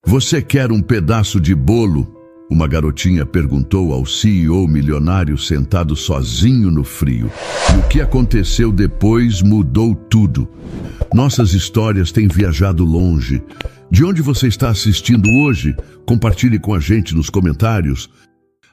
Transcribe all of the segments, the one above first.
Você quer um pedaço de bolo? Uma garotinha perguntou ao CEO milionário sentado sozinho no frio. E o que aconteceu depois mudou tudo. Nossas histórias têm viajado longe. De onde você está assistindo hoje? Compartilhe com a gente nos comentários.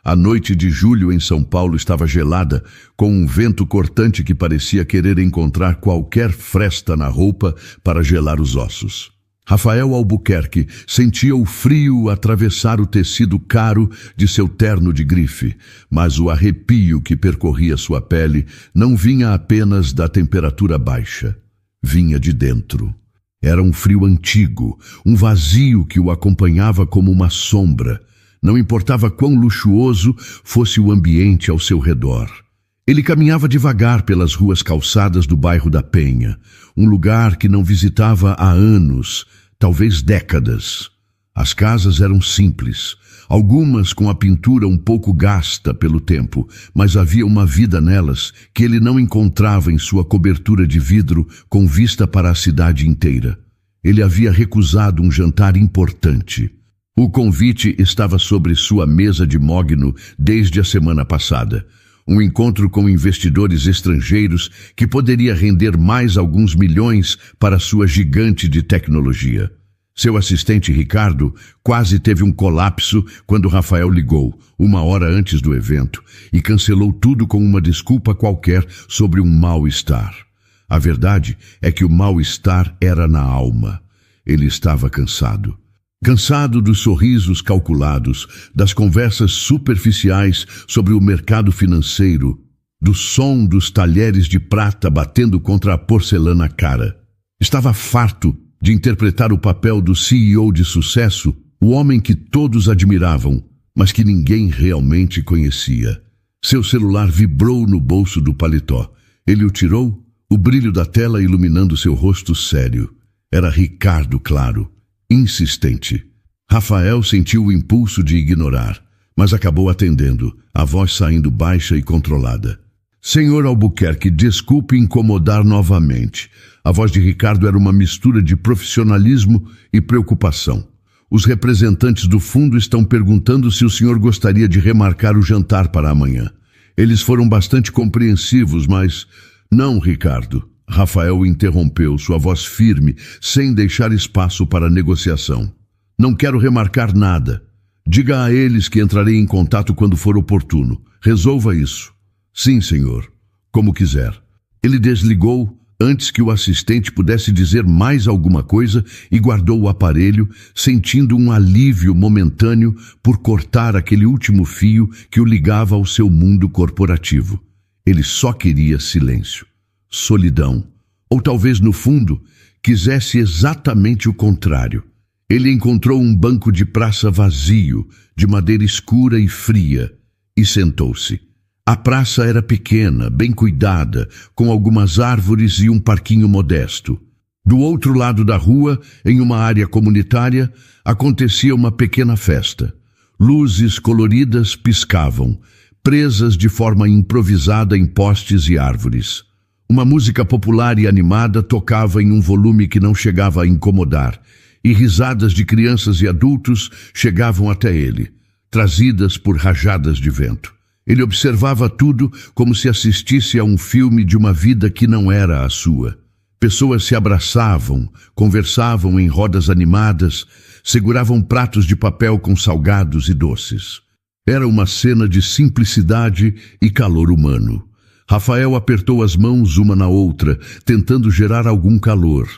A noite de julho em São Paulo estava gelada, com um vento cortante que parecia querer encontrar qualquer fresta na roupa para gelar os ossos. Rafael Albuquerque sentia o frio atravessar o tecido caro de seu terno de grife, mas o arrepio que percorria sua pele não vinha apenas da temperatura baixa, vinha de dentro. Era um frio antigo, um vazio que o acompanhava como uma sombra. Não importava quão luxuoso fosse o ambiente ao seu redor. Ele caminhava devagar pelas ruas calçadas do bairro da Penha, um lugar que não visitava há anos, talvez décadas. As casas eram simples, algumas com a pintura um pouco gasta pelo tempo, mas havia uma vida nelas que ele não encontrava em sua cobertura de vidro com vista para a cidade inteira. Ele havia recusado um jantar importante. O convite estava sobre sua mesa de mogno desde a semana passada. Um encontro com investidores estrangeiros que poderia render mais alguns milhões para sua gigante de tecnologia. Seu assistente Ricardo quase teve um colapso quando Rafael ligou, 1 hora antes do evento, e cancelou tudo com uma desculpa qualquer sobre um mal-estar. A verdade é que o mal-estar era na alma. Ele estava cansado. Cansado dos sorrisos calculados, das conversas superficiais sobre o mercado financeiro, do som dos talheres de prata batendo contra a porcelana cara. Estava farto de interpretar o papel do CEO de sucesso, o homem que todos admiravam, mas que ninguém realmente conhecia. Seu celular vibrou no bolso do paletó. Ele o tirou, o brilho da tela iluminando seu rosto sério. Era Ricardo, claro. Insistente. Rafael sentiu o impulso de ignorar, mas acabou atendendo, a voz saindo baixa e controlada. Senhor Albuquerque, desculpe incomodar novamente. A voz de Ricardo era uma mistura de profissionalismo e preocupação. Os representantes do fundo estão perguntando se o senhor gostaria de remarcar o jantar para amanhã. Eles foram bastante compreensivos, mas... Não, Ricardo. Rafael interrompeu, sua voz firme, sem deixar espaço para negociação. Não quero remarcar nada. Diga a eles que entrarei em contato quando for oportuno. Resolva isso. Sim, senhor. Como quiser. Ele desligou antes que o assistente pudesse dizer mais alguma coisa e guardou o aparelho, sentindo um alívio momentâneo por cortar aquele último fio que o ligava ao seu mundo corporativo. Ele só queria silêncio. Solidão, ou talvez no fundo quisesse exatamente o contrário. Ele encontrou um banco de praça vazio, de madeira escura e fria, e sentou-se. A praça era pequena, bem cuidada, com algumas árvores e um parquinho modesto. Do outro lado da rua, em uma área comunitária, acontecia uma pequena festa. Luzes coloridas piscavam, presas de forma improvisada em postes e árvores. Uma música popular e animada tocava em um volume que não chegava a incomodar, e risadas de crianças e adultos chegavam até ele, trazidas por rajadas de vento. Ele observava tudo como se assistisse a um filme de uma vida que não era a sua. Pessoas se abraçavam, conversavam em rodas animadas, seguravam pratos de papel com salgados e doces. Era uma cena de simplicidade e calor humano. Rafael apertou as mãos uma na outra, tentando gerar algum calor.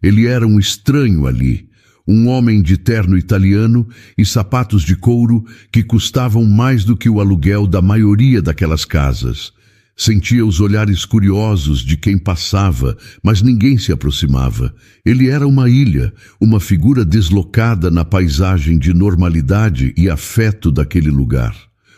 Ele era um estranho ali, um homem de terno italiano e sapatos de couro que custavam mais do que o aluguel da maioria daquelas casas. Sentia os olhares curiosos de quem passava, mas ninguém se aproximava. Ele era uma ilha, uma figura deslocada na paisagem de normalidade e afeto daquele lugar.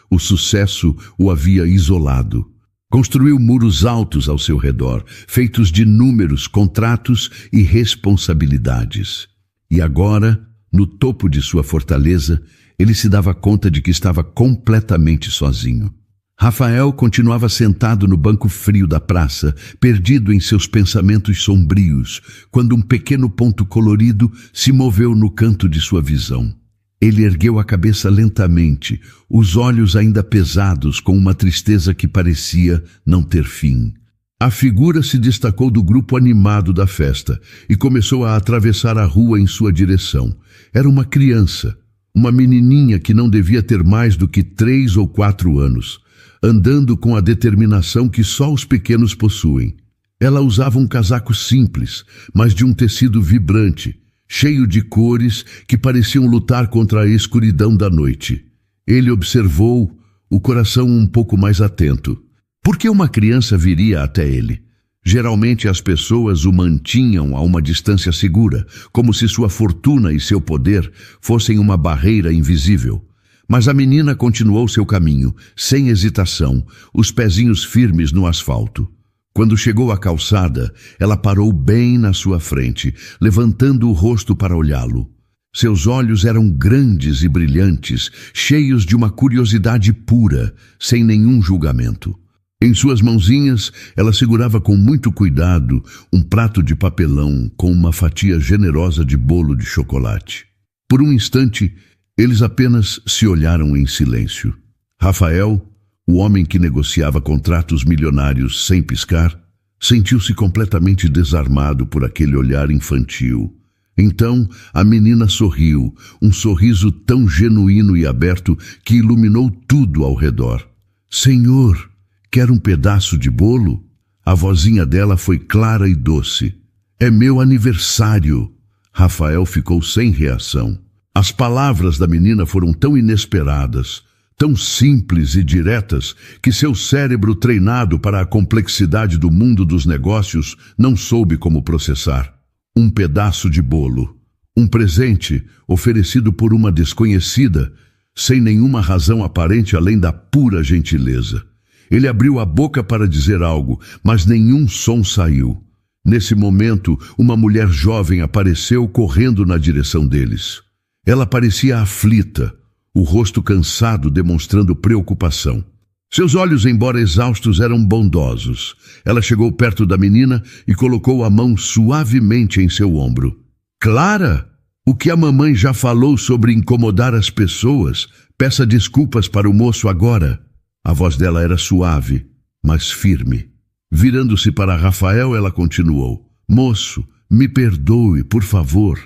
O sucesso o havia isolado. Construiu muros altos ao seu redor, feitos de números, contratos e responsabilidades. E agora, no topo de sua fortaleza, ele se dava conta de que estava completamente sozinho. Rafael continuava sentado no banco frio da praça, perdido em seus pensamentos sombrios, quando um pequeno ponto colorido se moveu no canto de sua visão. Ele ergueu a cabeça lentamente, os olhos ainda pesados com uma tristeza que parecia não ter fim. A figura se destacou do grupo animado da festa e começou a atravessar a rua em sua direção. Era uma criança, uma menininha que não devia ter mais do que 3 ou 4 anos. Andando com a determinação que só os pequenos possuem. Ela usava um casaco simples, mas de um tecido vibrante, cheio de cores que pareciam lutar contra a escuridão da noite. Ele observou, o coração um pouco mais atento. Por que uma criança viria até ele? Geralmente as pessoas o mantinham a uma distância segura, como se sua fortuna e seu poder fossem uma barreira invisível. Mas a menina continuou seu caminho, sem hesitação, os pezinhos firmes no asfalto. Quando chegou à calçada, ela parou bem na sua frente, levantando o rosto para olhá-lo. Seus olhos eram grandes e brilhantes, cheios de uma curiosidade pura, sem nenhum julgamento. Em suas mãozinhas, ela segurava com muito cuidado um prato de papelão com uma fatia generosa de bolo de chocolate. Por um instante, eles apenas se olharam em silêncio. Rafael, o homem que negociava contratos milionários sem piscar, sentiu-se completamente desarmado por aquele olhar infantil. Então a menina sorriu, um sorriso tão genuíno e aberto que iluminou tudo ao redor. "Senhor, quer um pedaço de bolo?" A vozinha dela foi clara e doce. "É meu aniversário." Rafael ficou sem reação. As palavras da menina foram tão inesperadas, tão simples e diretas, que seu cérebro, treinado para a complexidade do mundo dos negócios, não soube como processar. Um pedaço de bolo, um presente oferecido por uma desconhecida, sem nenhuma razão aparente além da pura gentileza. Ele abriu a boca para dizer algo, mas nenhum som saiu. Nesse momento, uma mulher jovem apareceu correndo na direção deles. Ela parecia aflita, o rosto cansado demonstrando preocupação. Seus olhos, embora exaustos, eram bondosos. Ela chegou perto da menina e colocou a mão suavemente em seu ombro. "Clara, o que a mamãe já falou sobre incomodar as pessoas, peça desculpas para o moço agora." A voz dela era suave, mas firme. Virando-se para Rafael, ela continuou: "Moço, me perdoe, por favor.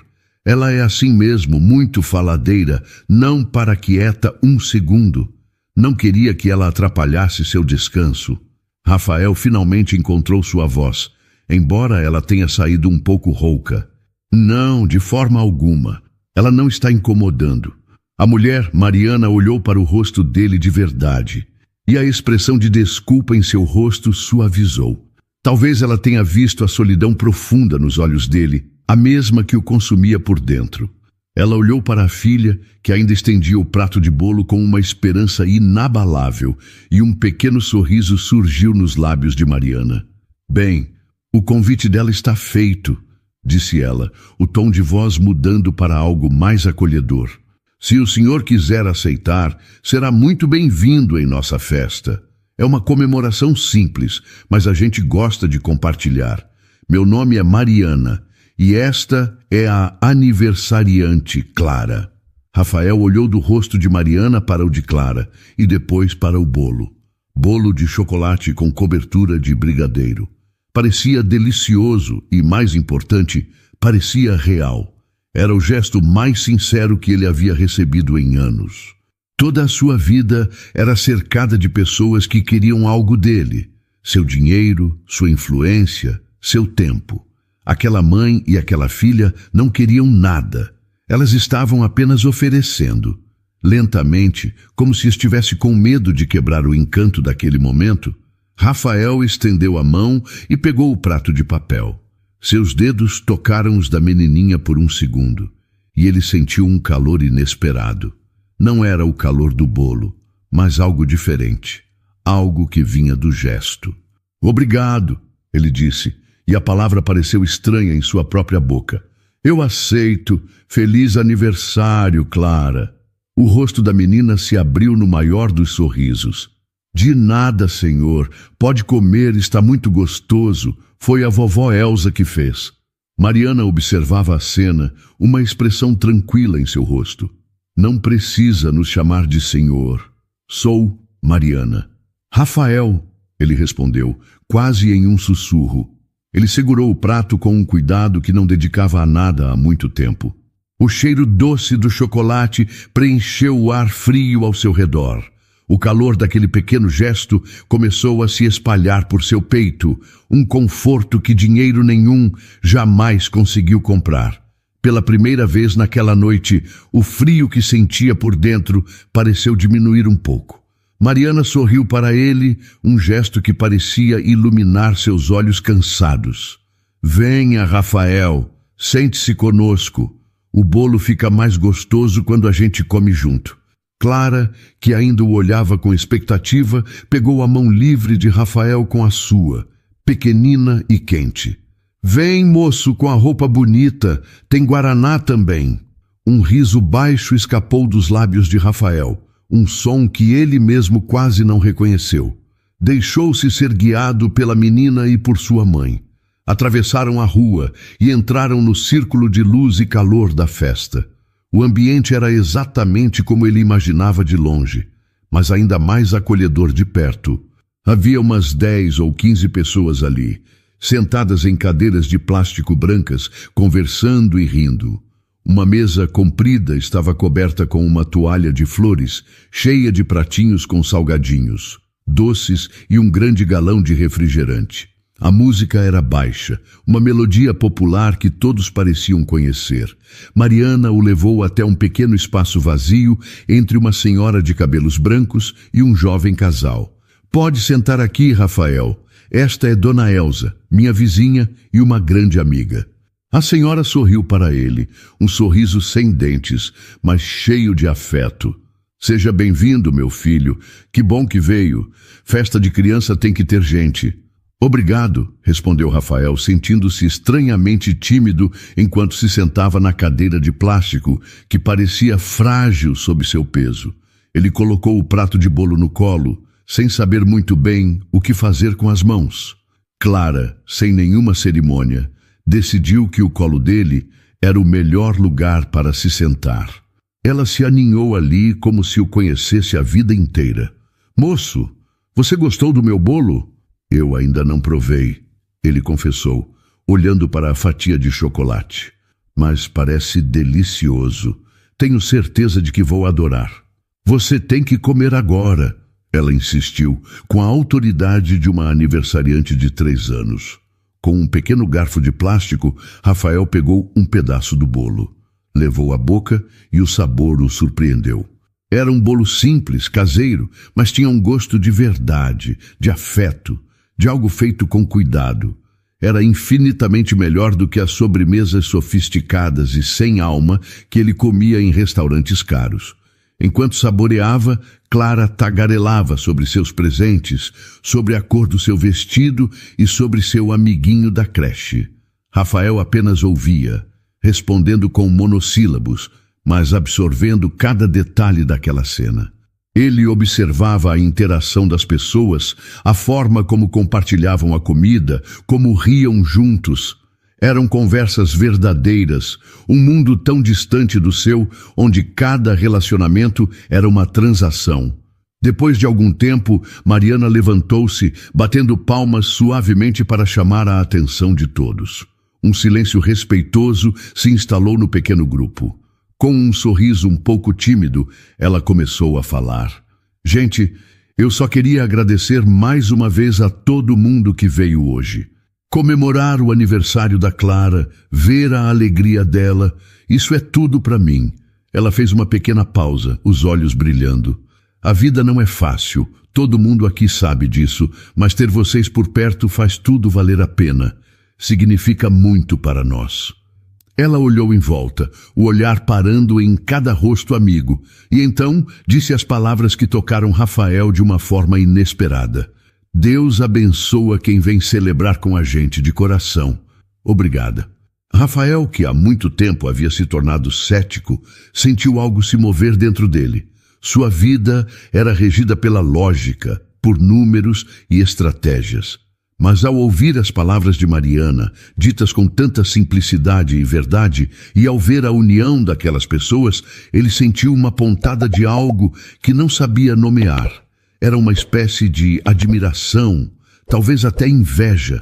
Ela é assim mesmo, muito faladeira, não para quieta um segundo. Não queria que ela atrapalhasse seu descanso." Rafael finalmente encontrou sua voz, embora ela tenha saído um pouco rouca. "Não, de forma alguma. Ela não está incomodando." A mulher, Mariana, olhou para o rosto dele de verdade, e a expressão de desculpa em seu rosto suavizou. Talvez ela tenha visto a solidão profunda nos olhos dele, a mesma que o consumia por dentro. Ela olhou para a filha, que ainda estendia o prato de bolo com uma esperança inabalável, e um pequeno sorriso surgiu nos lábios de Mariana. "Bem, o convite dela está feito", disse ela, o tom de voz mudando para algo mais acolhedor. "Se o senhor quiser aceitar, será muito bem-vindo em nossa festa. É uma comemoração simples, mas a gente gosta de compartilhar. Meu nome é Mariana. E esta é a aniversariante Clara." Rafael olhou do rosto de Mariana para o de Clara e depois para o bolo. Bolo de chocolate com cobertura de brigadeiro. Parecia delicioso e, mais importante, parecia real. Era o gesto mais sincero que ele havia recebido em anos. Toda a sua vida era cercada de pessoas que queriam algo dele: seu dinheiro, sua influência, seu tempo. Aquela mãe e aquela filha não queriam nada. Elas estavam apenas oferecendo. Lentamente, como se estivesse com medo de quebrar o encanto daquele momento, Rafael estendeu a mão e pegou o prato de papel. Seus dedos tocaram os da menininha por um segundo, e ele sentiu um calor inesperado. Não era o calor do bolo, mas algo diferente, algo que vinha do gesto. "Obrigado", ele disse, e a palavra pareceu estranha em sua própria boca. "Eu aceito. Feliz aniversário, Clara." O rosto da menina se abriu no maior dos sorrisos. De nada, senhor. Pode comer, está muito gostoso. Foi a vovó Elsa que fez. Mariana observava a cena, uma expressão tranquila em seu rosto. Não precisa nos chamar de senhor. Sou Mariana. Rafael, ele respondeu, quase em um sussurro. Ele segurou o prato com um cuidado que não dedicava a nada há muito tempo. O cheiro doce do chocolate preencheu o ar frio ao seu redor. O calor daquele pequeno gesto começou a se espalhar por seu peito, um conforto que dinheiro nenhum jamais conseguiu comprar. Pela primeira vez naquela noite, o frio que sentia por dentro pareceu diminuir um pouco. Mariana sorriu para ele, um gesto que parecia iluminar seus olhos cansados. Venha, Rafael, sente-se conosco. O bolo fica mais gostoso quando a gente come junto. Clara, que ainda o olhava com expectativa, pegou a mão livre de Rafael com a sua, pequenina e quente. Vem, moço, com a roupa bonita, tem guaraná também. Um riso baixo escapou dos lábios de Rafael, um som que ele mesmo quase não reconheceu. Deixou-se ser guiado pela menina e por sua mãe. Atravessaram a rua e entraram no círculo de luz e calor da festa. O ambiente era exatamente como ele imaginava de longe, mas ainda mais acolhedor de perto. Havia umas 10 ou 15 pessoas ali, sentadas em cadeiras de plástico brancas, conversando e rindo. Uma mesa comprida estava coberta com uma toalha de flores, cheia de pratinhos com salgadinhos, doces e um grande galão de refrigerante. A música era baixa, uma melodia popular que todos pareciam conhecer. Mariana o levou até um pequeno espaço vazio entre uma senhora de cabelos brancos e um jovem casal. Pode sentar aqui, Rafael. Esta é Dona Elsa, minha vizinha e uma grande amiga. A senhora sorriu para ele, um sorriso sem dentes, mas cheio de afeto. Seja bem-vindo, meu filho. Que bom que veio. Festa de criança tem que ter gente. Obrigado, respondeu Rafael, sentindo-se estranhamente tímido enquanto se sentava na cadeira de plástico, que parecia frágil sob seu peso. Ele colocou o prato de bolo no colo, sem saber muito bem o que fazer com as mãos. Clara, sem nenhuma cerimônia, decidiu que o colo dele era o melhor lugar para se sentar. Ela se aninhou ali como se o conhecesse a vida inteira. Moço, você gostou do meu bolo? Eu ainda não provei, ele confessou, olhando para a fatia de chocolate. Mas parece delicioso. Tenho certeza de que vou adorar. Você tem que comer agora, ela insistiu, com a autoridade de uma aniversariante de 3 anos. Com um pequeno garfo de plástico, Rafael pegou um pedaço do bolo. Levou à boca e o sabor o surpreendeu. Era um bolo simples, caseiro, mas tinha um gosto de verdade, de afeto, de algo feito com cuidado. Era infinitamente melhor do que as sobremesas sofisticadas e sem alma que ele comia em restaurantes caros. Enquanto saboreava, Clara tagarelava sobre seus presentes, sobre a cor do seu vestido e sobre seu amiguinho da creche. Rafael apenas ouvia, respondendo com monossílabos, mas absorvendo cada detalhe daquela cena. Ele observava a interação das pessoas, a forma como compartilhavam a comida, como riam juntos. Eram conversas verdadeiras, um mundo tão distante do seu, onde cada relacionamento era uma transação. Depois de algum tempo, Mariana levantou-se, batendo palmas suavemente para chamar a atenção de todos. Um silêncio respeitoso se instalou no pequeno grupo. Com um sorriso um pouco tímido, ela começou a falar. Gente, eu só queria agradecer mais uma vez a todo mundo que veio hoje. Comemorar o aniversário da Clara, ver a alegria dela, isso é tudo para mim. Ela fez uma pequena pausa, os olhos brilhando. A vida não é fácil, todo mundo aqui sabe disso, mas ter vocês por perto faz tudo valer a pena. Significa muito para nós. Ela olhou em volta, o olhar parando em cada rosto amigo, e então disse as palavras que tocaram Rafael de uma forma inesperada. Deus abençoa quem vem celebrar com a gente de coração. Obrigada. Rafael, que há muito tempo havia se tornado cético, sentiu algo se mover dentro dele. Sua vida era regida pela lógica, por números e estratégias. Mas ao ouvir as palavras de Mariana, ditas com tanta simplicidade e verdade, e ao ver a união daquelas pessoas, ele sentiu uma pontada de algo que não sabia nomear. Era uma espécie de admiração, talvez até inveja.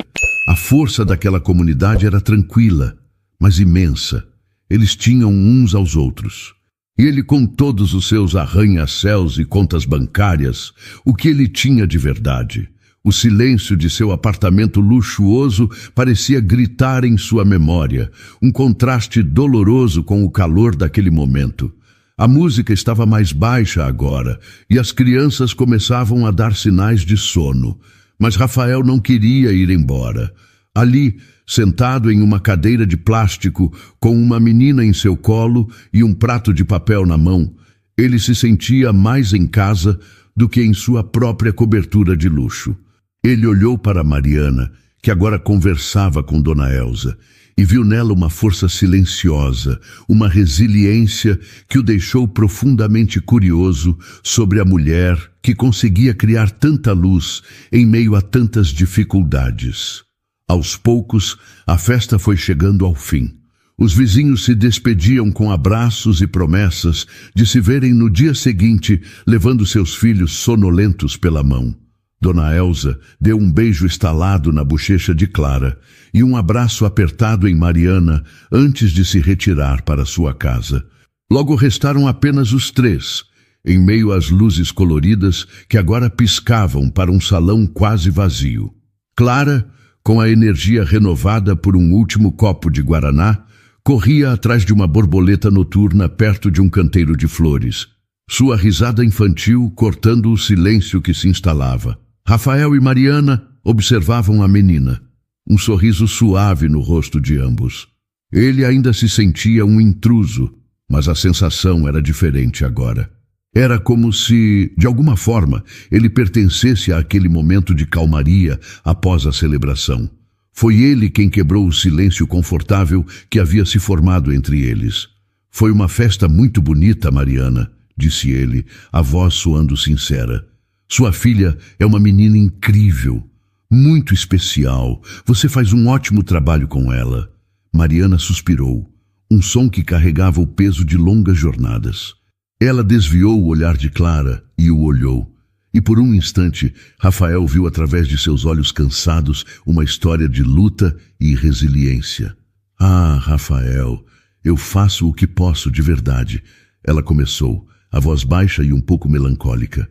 A força daquela comunidade era tranquila, mas imensa. Eles tinham uns aos outros. E ele, com todos os seus arranha-céus e contas bancárias, o que ele tinha de verdade? O silêncio de seu apartamento luxuoso parecia gritar em sua memória, um contraste doloroso com o calor daquele momento. A música estava mais baixa agora, e as crianças começavam a dar sinais de sono. Mas Rafael não queria ir embora. Ali, sentado em uma cadeira de plástico, com uma menina em seu colo e um prato de papel na mão, ele se sentia mais em casa do que em sua própria cobertura de luxo. Ele olhou para Mariana, que agora conversava com Dona Elza, e viu nela uma força silenciosa, uma resiliência que o deixou profundamente curioso sobre a mulher que conseguia criar tanta luz em meio a tantas dificuldades. Aos poucos, a festa foi chegando ao fim. Os vizinhos se despediam com abraços e promessas de se verem no dia seguinte, levando seus filhos sonolentos pela mão. Dona Elza deu um beijo estalado na bochecha de Clara e um abraço apertado em Mariana antes de se retirar para sua casa. Logo restaram apenas os três, em meio às luzes coloridas que agora piscavam para um salão quase vazio. Clara, com a energia renovada por um último copo de guaraná, corria atrás de uma borboleta noturna perto de um canteiro de flores, sua risada infantil cortando o silêncio que se instalava. Rafael e Mariana observavam a menina, um sorriso suave no rosto de ambos. Ele ainda se sentia um intruso, mas a sensação era diferente agora. Era como se, de alguma forma, ele pertencesse àquele momento de calmaria após a celebração. Foi ele quem quebrou o silêncio confortável que havia se formado entre eles. Foi uma festa muito bonita, Mariana, disse ele, a voz soando sincera. Sua filha é uma menina incrível, muito especial. Você faz um ótimo trabalho com ela. Mariana suspirou, um som que carregava o peso de longas jornadas. Ela desviou o olhar de Clara e o olhou. E por um instante, Rafael viu através de seus olhos cansados uma história de luta e resiliência. Ah, Rafael, eu faço o que posso de verdade. Ela começou, a voz baixa e um pouco melancólica.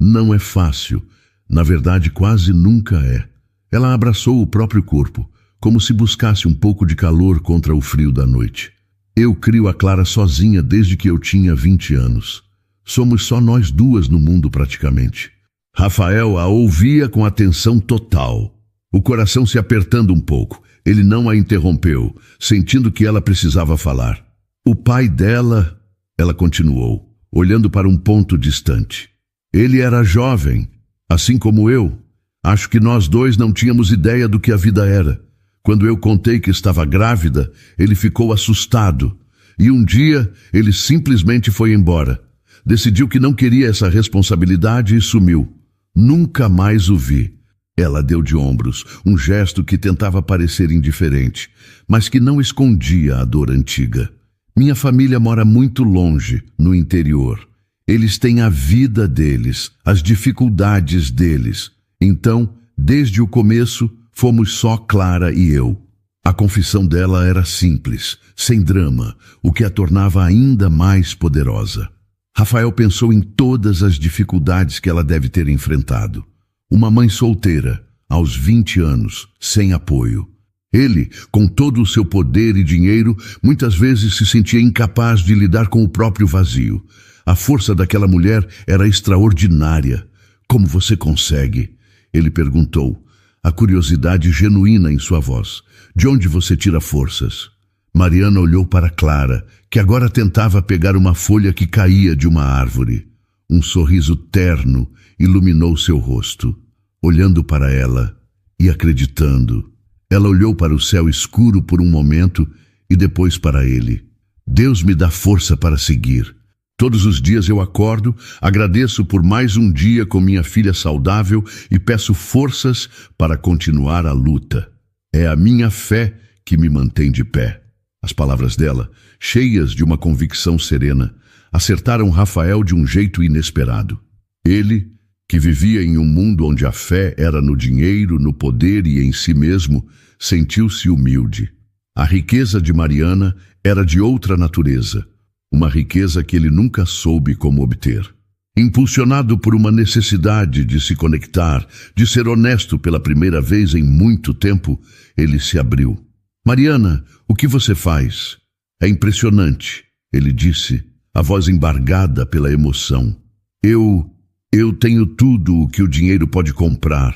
Não é fácil. Na verdade, quase nunca é. Ela abraçou o próprio corpo, como se buscasse um pouco de calor contra o frio da noite. Eu crio a Clara sozinha desde que eu tinha 20 anos. Somos só nós duas no mundo praticamente. Rafael a ouvia com atenção total, o coração se apertando um pouco. Ele não a interrompeu, sentindo que ela precisava falar. O pai dela, ela continuou, olhando para um ponto distante. Ele era jovem, assim como eu. Acho que nós dois não tínhamos ideia do que a vida era. Quando eu contei que estava grávida, ele ficou assustado. E um dia, ele simplesmente foi embora. Decidiu que não queria essa responsabilidade e sumiu. Nunca mais o vi. Ela deu de ombros, um gesto que tentava parecer indiferente, mas que não escondia a dor antiga. Minha família mora muito longe, no interior. Eles têm a vida deles, as dificuldades deles. Então, desde o começo, fomos só Clara e eu. A confissão dela era simples, sem drama, o que a tornava ainda mais poderosa. Rafael pensou em todas as dificuldades que ela deve ter enfrentado. Uma mãe solteira, aos 20 anos, sem apoio. Ele, com todo o seu poder e dinheiro, muitas vezes se sentia incapaz de lidar com o próprio vazio. A força daquela mulher era extraordinária. Como você consegue? Ele perguntou, a curiosidade genuína em sua voz. De onde você tira forças? Mariana olhou para Clara, que agora tentava pegar uma folha que caía de uma árvore. Um sorriso terno iluminou seu rosto. Olhando para ela e acreditando, ela olhou para o céu escuro por um momento e depois para ele. Deus me dá força para seguir. Todos os dias eu acordo, agradeço por mais um dia com minha filha saudável e peço forças para continuar a luta. É a minha fé que me mantém de pé. As palavras dela, cheias de uma convicção serena, acertaram Rafael de um jeito inesperado. Ele, que vivia em um mundo onde a fé era no dinheiro, no poder e em si mesmo, sentiu-se humilde. A riqueza de Mariana era de outra natureza, uma riqueza que ele nunca soube como obter. Impulsionado por uma necessidade de se conectar, de ser honesto pela primeira vez em muito tempo, ele se abriu. Mariana, o que você faz? É impressionante, ele disse, a voz embargada pela emoção. Eu tenho tudo o que o dinheiro pode comprar.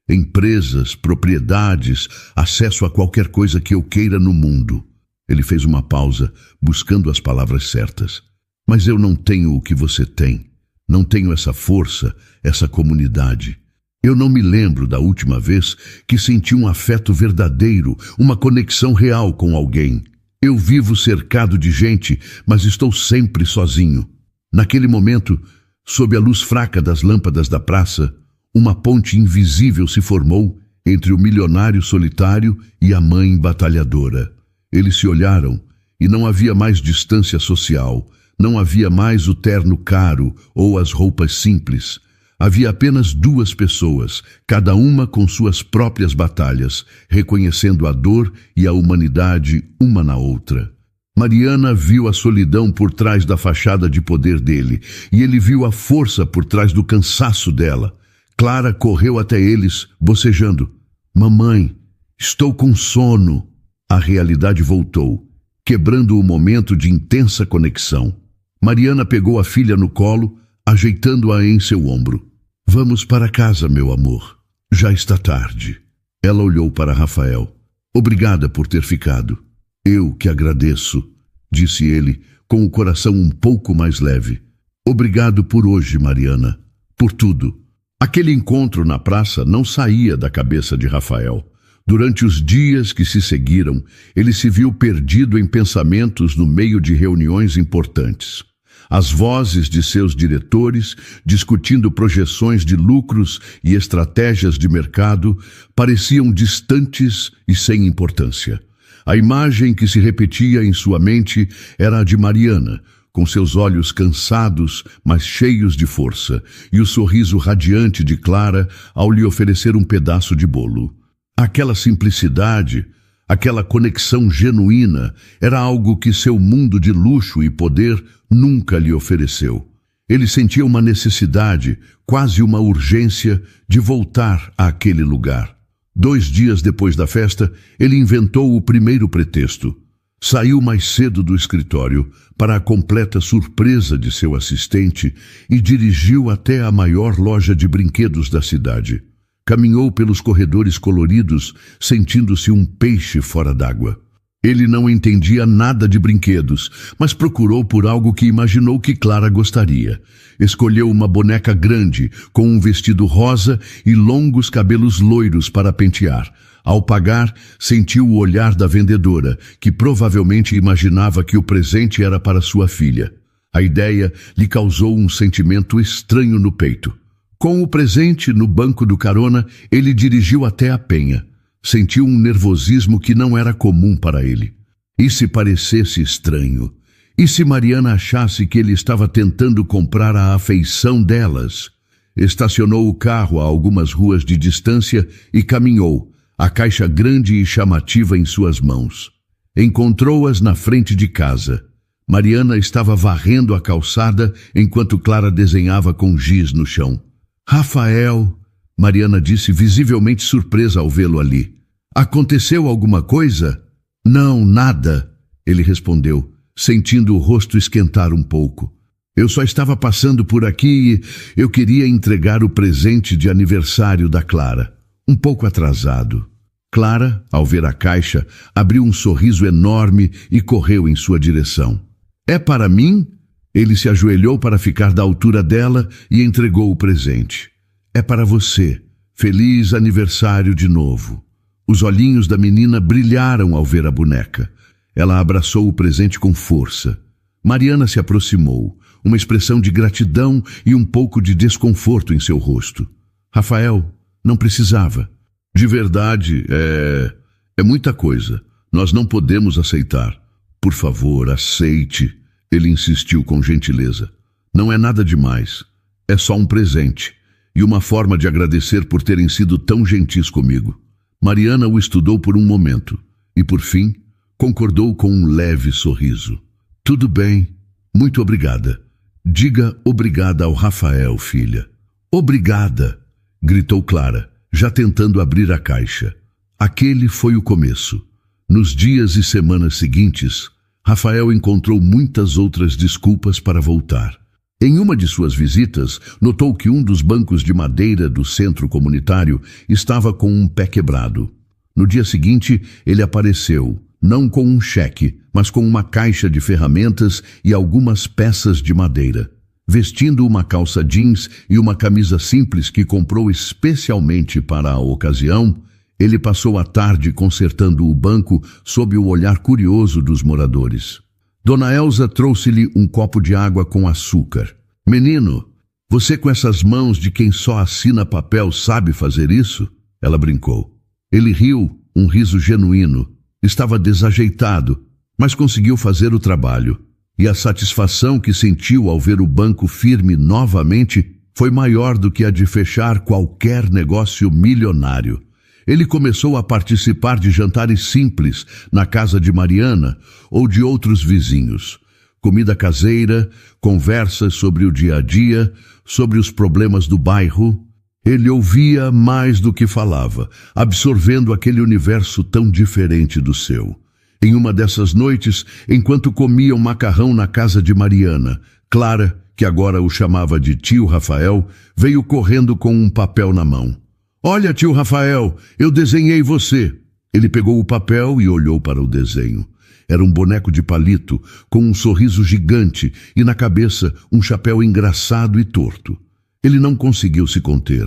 Empresas, propriedades, acesso a qualquer coisa que eu queira no mundo. Ele fez uma pausa, buscando as palavras certas. Mas eu não tenho o que você tem. Não tenho essa força, essa comunidade. Eu não me lembro da última vez que senti um afeto verdadeiro, uma conexão real com alguém. Eu vivo cercado de gente, mas estou sempre sozinho. Naquele momento, sob a luz fraca das lâmpadas da praça, uma ponte invisível se formou entre o milionário solitário e a mãe batalhadora. Eles se olharam e não havia mais distância social, não havia mais o terno caro ou as roupas simples. Havia apenas duas pessoas, cada uma com suas próprias batalhas, reconhecendo a dor e a humanidade uma na outra. Mariana viu a solidão por trás da fachada de poder dele, e ele viu a força por trás do cansaço dela. Clara correu até eles, bocejando. Mamãe, estou com sono. A realidade voltou, quebrando o momento de intensa conexão. Mariana pegou a filha no colo, ajeitando-a em seu ombro. Vamos para casa, meu amor. Já está tarde. Ela olhou para Rafael. Obrigada por ter ficado. Eu que agradeço, disse ele, com o coração um pouco mais leve. Obrigado por hoje, Mariana. Por tudo. Aquele encontro na praça não saía da cabeça de Rafael. Durante os dias que se seguiram, ele se viu perdido em pensamentos no meio de reuniões importantes. As vozes de seus diretores, discutindo projeções de lucros e estratégias de mercado, pareciam distantes e sem importância. A imagem que se repetia em sua mente era a de Mariana, com seus olhos cansados, mas cheios de força, e o sorriso radiante de Clara ao lhe oferecer um pedaço de bolo. Aquela simplicidade, aquela conexão genuína, era algo que seu mundo de luxo e poder nunca lhe ofereceu. Ele sentia uma necessidade, quase uma urgência, de voltar àquele lugar. 2 dias depois da festa, ele inventou o primeiro pretexto. Saiu mais cedo do escritório, para a completa surpresa de seu assistente, e dirigiu até a maior loja de brinquedos da cidade. Caminhou pelos corredores coloridos, sentindo-se um peixe fora d'água. Ele não entendia nada de brinquedos, mas procurou por algo que imaginou que Clara gostaria. Escolheu uma boneca grande, com um vestido rosa e longos cabelos loiros para pentear. Ao pagar, sentiu o olhar da vendedora, que provavelmente imaginava que o presente era para sua filha. A ideia lhe causou um sentimento estranho no peito. Com o presente no banco do carona, ele dirigiu até a penha. Sentiu um nervosismo que não era comum para ele. E se parecesse estranho? E se Mariana achasse que ele estava tentando comprar a afeição delas? Estacionou o carro a algumas ruas de distância e caminhou, a caixa grande e chamativa em suas mãos. Encontrou-as na frente de casa. Mariana estava varrendo a calçada enquanto Clara desenhava com giz no chão. Rafael, Mariana disse, visivelmente surpresa ao vê-lo ali. Aconteceu alguma coisa? Não, nada, ele respondeu, sentindo o rosto esquentar um pouco. Eu só estava passando por aqui e eu queria entregar o presente de aniversário da Clara. Um pouco atrasado. Clara, ao ver a caixa, abriu um sorriso enorme e correu em sua direção. É para mim? Ele se ajoelhou para ficar da altura dela e entregou o presente. É para você. Feliz aniversário de novo. Os olhinhos da menina brilharam ao ver a boneca. Ela abraçou o presente com força. Mariana se aproximou. uma expressão de gratidão e um pouco de desconforto em seu rosto. Rafael, não precisava. De verdade, é muita coisa. Nós não podemos aceitar. Por favor, aceite. Ele insistiu com gentileza. Não é nada demais. É só um presente. E uma forma de agradecer por terem sido tão gentis comigo. Mariana o estudou por um momento. E, por fim, concordou com um leve sorriso. Tudo bem. Muito obrigada. Diga obrigada ao Rafael, filha. Obrigada, gritou Clara, já tentando abrir a caixa. Aquele foi o começo. Nos dias e semanas seguintes, Rafael encontrou muitas outras desculpas para voltar. Em uma de suas visitas, notou que um dos bancos de madeira do centro comunitário estava com um pé quebrado. No dia seguinte, ele apareceu, não com um cheque, mas com uma caixa de ferramentas e algumas peças de madeira. Vestindo uma calça jeans e uma camisa simples que comprou especialmente para a ocasião, ele passou a tarde consertando o banco sob o olhar curioso dos moradores. Dona Elza trouxe-lhe um copo de água com açúcar. Menino, você com essas mãos de quem só assina papel sabe fazer isso? Ela brincou. Ele riu, um riso genuíno. Estava desajeitado, mas conseguiu fazer o trabalho. E a satisfação que sentiu ao ver o banco firme novamente foi maior do que a de fechar qualquer negócio milionário. Ele começou a participar de jantares simples na casa de Mariana ou de outros vizinhos. Comida caseira, conversas sobre o dia a dia, sobre os problemas do bairro. Ele ouvia mais do que falava, absorvendo aquele universo tão diferente do seu. Em uma dessas noites, enquanto comiam macarrão na casa de Mariana, Clara, que agora o chamava de tio Rafael, veio correndo com um papel na mão. Olha, tio Rafael, eu desenhei você. Ele pegou o papel e olhou para o desenho. Era um boneco de palito, com um sorriso gigante e na cabeça um chapéu engraçado e torto. Ele não conseguiu se conter.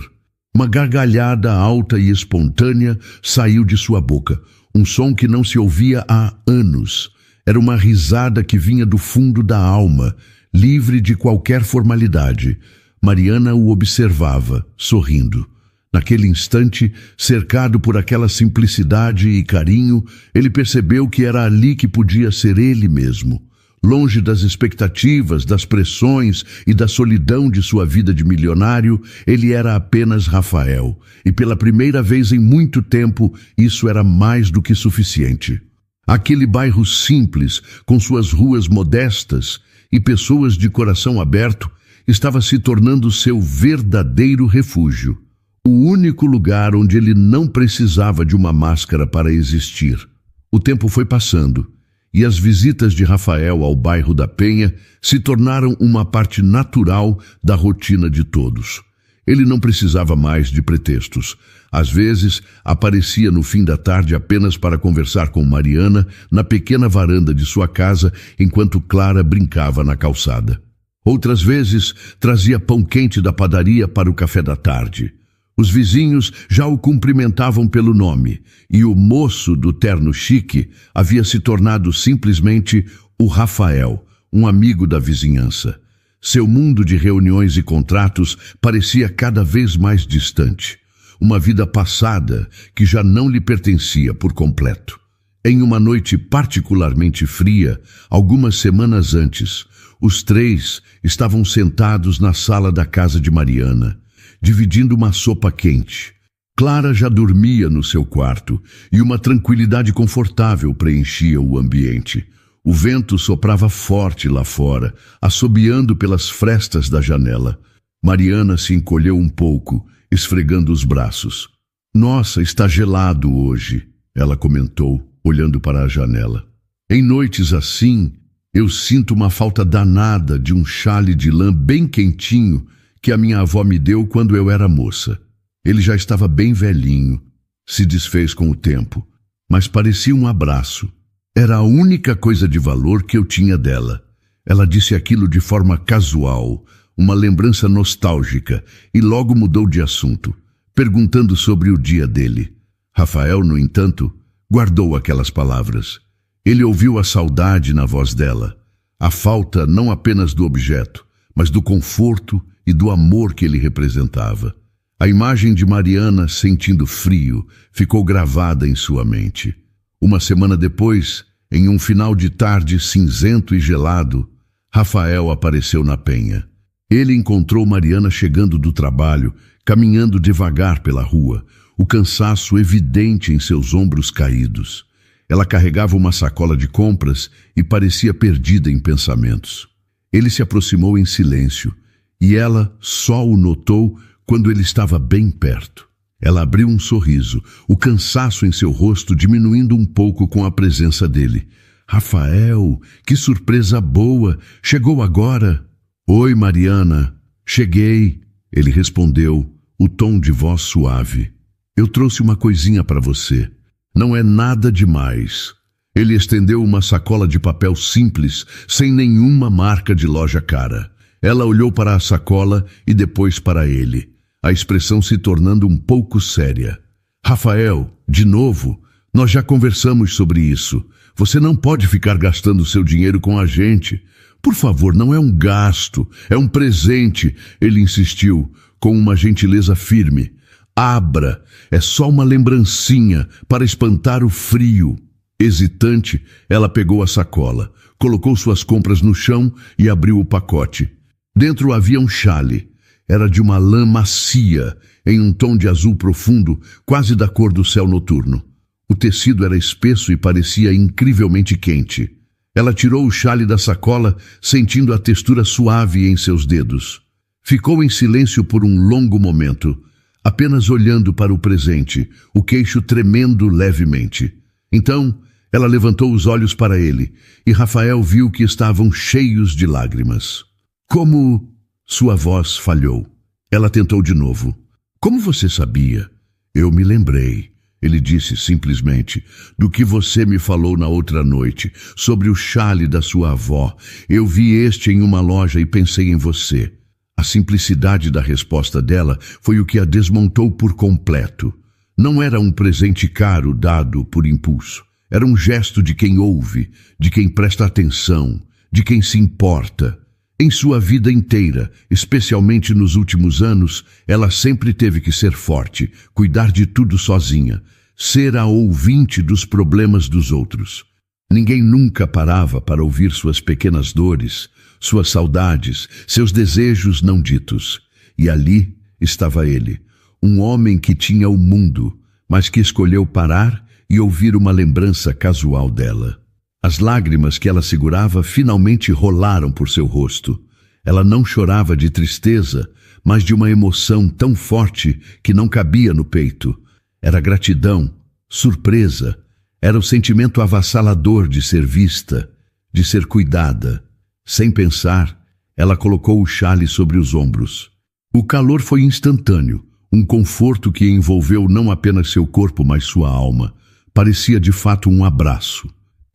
Uma gargalhada alta e espontânea saiu de sua boca, um som que não se ouvia há anos. Era uma risada que vinha do fundo da alma, livre de qualquer formalidade. Mariana o observava, sorrindo. Naquele instante, cercado por aquela simplicidade e carinho, ele percebeu que era ali que podia ser ele mesmo. Longe das expectativas, das pressões e da solidão de sua vida de milionário, ele era apenas Rafael. E pela primeira vez em muito tempo, isso era mais do que suficiente. Aquele bairro simples, com suas ruas modestas e pessoas de coração aberto, estava se tornando seu verdadeiro refúgio. O único lugar onde ele não precisava de uma máscara para existir. O tempo foi passando, e as visitas de Rafael ao bairro da Penha se tornaram uma parte natural da rotina de todos. Ele não precisava mais de pretextos. Às vezes, aparecia no fim da tarde apenas para conversar com Mariana na pequena varanda de sua casa enquanto Clara brincava na calçada. Outras vezes, trazia pão quente da padaria para o café da tarde. Os vizinhos já o cumprimentavam pelo nome, e o moço do terno chique havia se tornado simplesmente o Rafael, um amigo da vizinhança. Seu mundo de reuniões e contratos parecia cada vez mais distante. Uma vida passada que já não lhe pertencia por completo. Em uma noite particularmente fria, algumas semanas antes, os três estavam sentados na sala da casa de Mariana, dividindo uma sopa quente. Clara já dormia no seu quarto e uma tranquilidade confortável preenchia o ambiente. O vento soprava forte lá fora, assobiando pelas frestas da janela. Mariana se encolheu um pouco, esfregando os braços. Nossa, está gelado hoje, ela comentou, olhando para a janela. Em noites assim, eu sinto uma falta danada de um chale de lã bem quentinho que a minha avó me deu quando eu era moça. Ele já estava bem velhinho, se desfez com o tempo, mas parecia um abraço. Era a única coisa de valor que eu tinha dela. Ela disse aquilo de forma casual, uma lembrança nostálgica, e logo mudou de assunto, perguntando sobre o dia dele. Rafael, no entanto, guardou aquelas palavras. Ele ouviu a saudade na voz dela, a falta não apenas do objeto, mas do conforto e do amor que ele representava. A imagem de Mariana sentindo frio ficou gravada em sua mente. Uma semana depois, em um final de tarde cinzento e gelado, Rafael apareceu na penha. Ele encontrou Mariana chegando do trabalho, caminhando devagar pela rua, o cansaço evidente em seus ombros caídos. Ela carregava uma sacola de compras e parecia perdida em pensamentos. Ele se aproximou em silêncio, e ela só o notou quando ele estava bem perto. Ela abriu um sorriso, o cansaço em seu rosto diminuindo um pouco com a presença dele. Rafael, que surpresa boa! Chegou agora? Oi, Mariana. Cheguei, ele respondeu, o tom de voz suave. Eu trouxe uma coisinha para você. Não é nada demais. Ele estendeu uma sacola de papel simples, sem nenhuma marca de loja cara. Ela olhou para a sacola e depois para ele, a expressão se tornando um pouco séria. Rafael, de novo, nós já conversamos sobre isso. Você não pode ficar gastando seu dinheiro com a gente. Por favor, não é um gasto, é um presente, ele insistiu, com uma gentileza firme. Abra, é só uma lembrancinha para espantar o frio. Hesitante, ela pegou a sacola, colocou suas compras no chão e abriu o pacote. Dentro havia um chale. Era de uma lã macia, em um tom de azul profundo, quase da cor do céu noturno. O tecido era espesso e parecia incrivelmente quente. Ela tirou o chale da sacola, sentindo a textura suave em seus dedos. Ficou em silêncio por um longo momento, apenas olhando para o presente, o queixo tremendo levemente. Então, ela levantou os olhos para ele, e Rafael viu que estavam cheios de lágrimas. Como... Sua voz falhou. Ela tentou de novo. Como você sabia? Eu me lembrei, ele disse simplesmente, do que você me falou na outra noite, sobre o chale da sua avó. Eu vi este em uma loja e pensei em você. A simplicidade da resposta dela foi o que a desmontou por completo. Não era um presente caro dado por impulso. Era um gesto de quem ouve, de quem presta atenção, de quem se importa. Em sua vida inteira, especialmente nos últimos anos, ela sempre teve que ser forte, cuidar de tudo sozinha, ser a ouvinte dos problemas dos outros. Ninguém nunca parava para ouvir suas pequenas dores, suas saudades, seus desejos não ditos. E ali estava ele, um homem que tinha o mundo, mas que escolheu parar e ouvir uma lembrança casual dela. As lágrimas que ela segurava finalmente rolaram por seu rosto. Ela não chorava de tristeza, mas de uma emoção tão forte que não cabia no peito. Era gratidão, surpresa, era o sentimento avassalador de ser vista, de ser cuidada. Sem pensar, ela colocou o chale sobre os ombros. O calor foi instantâneo, um conforto que envolveu não apenas seu corpo, mas sua alma. Parecia de fato um abraço.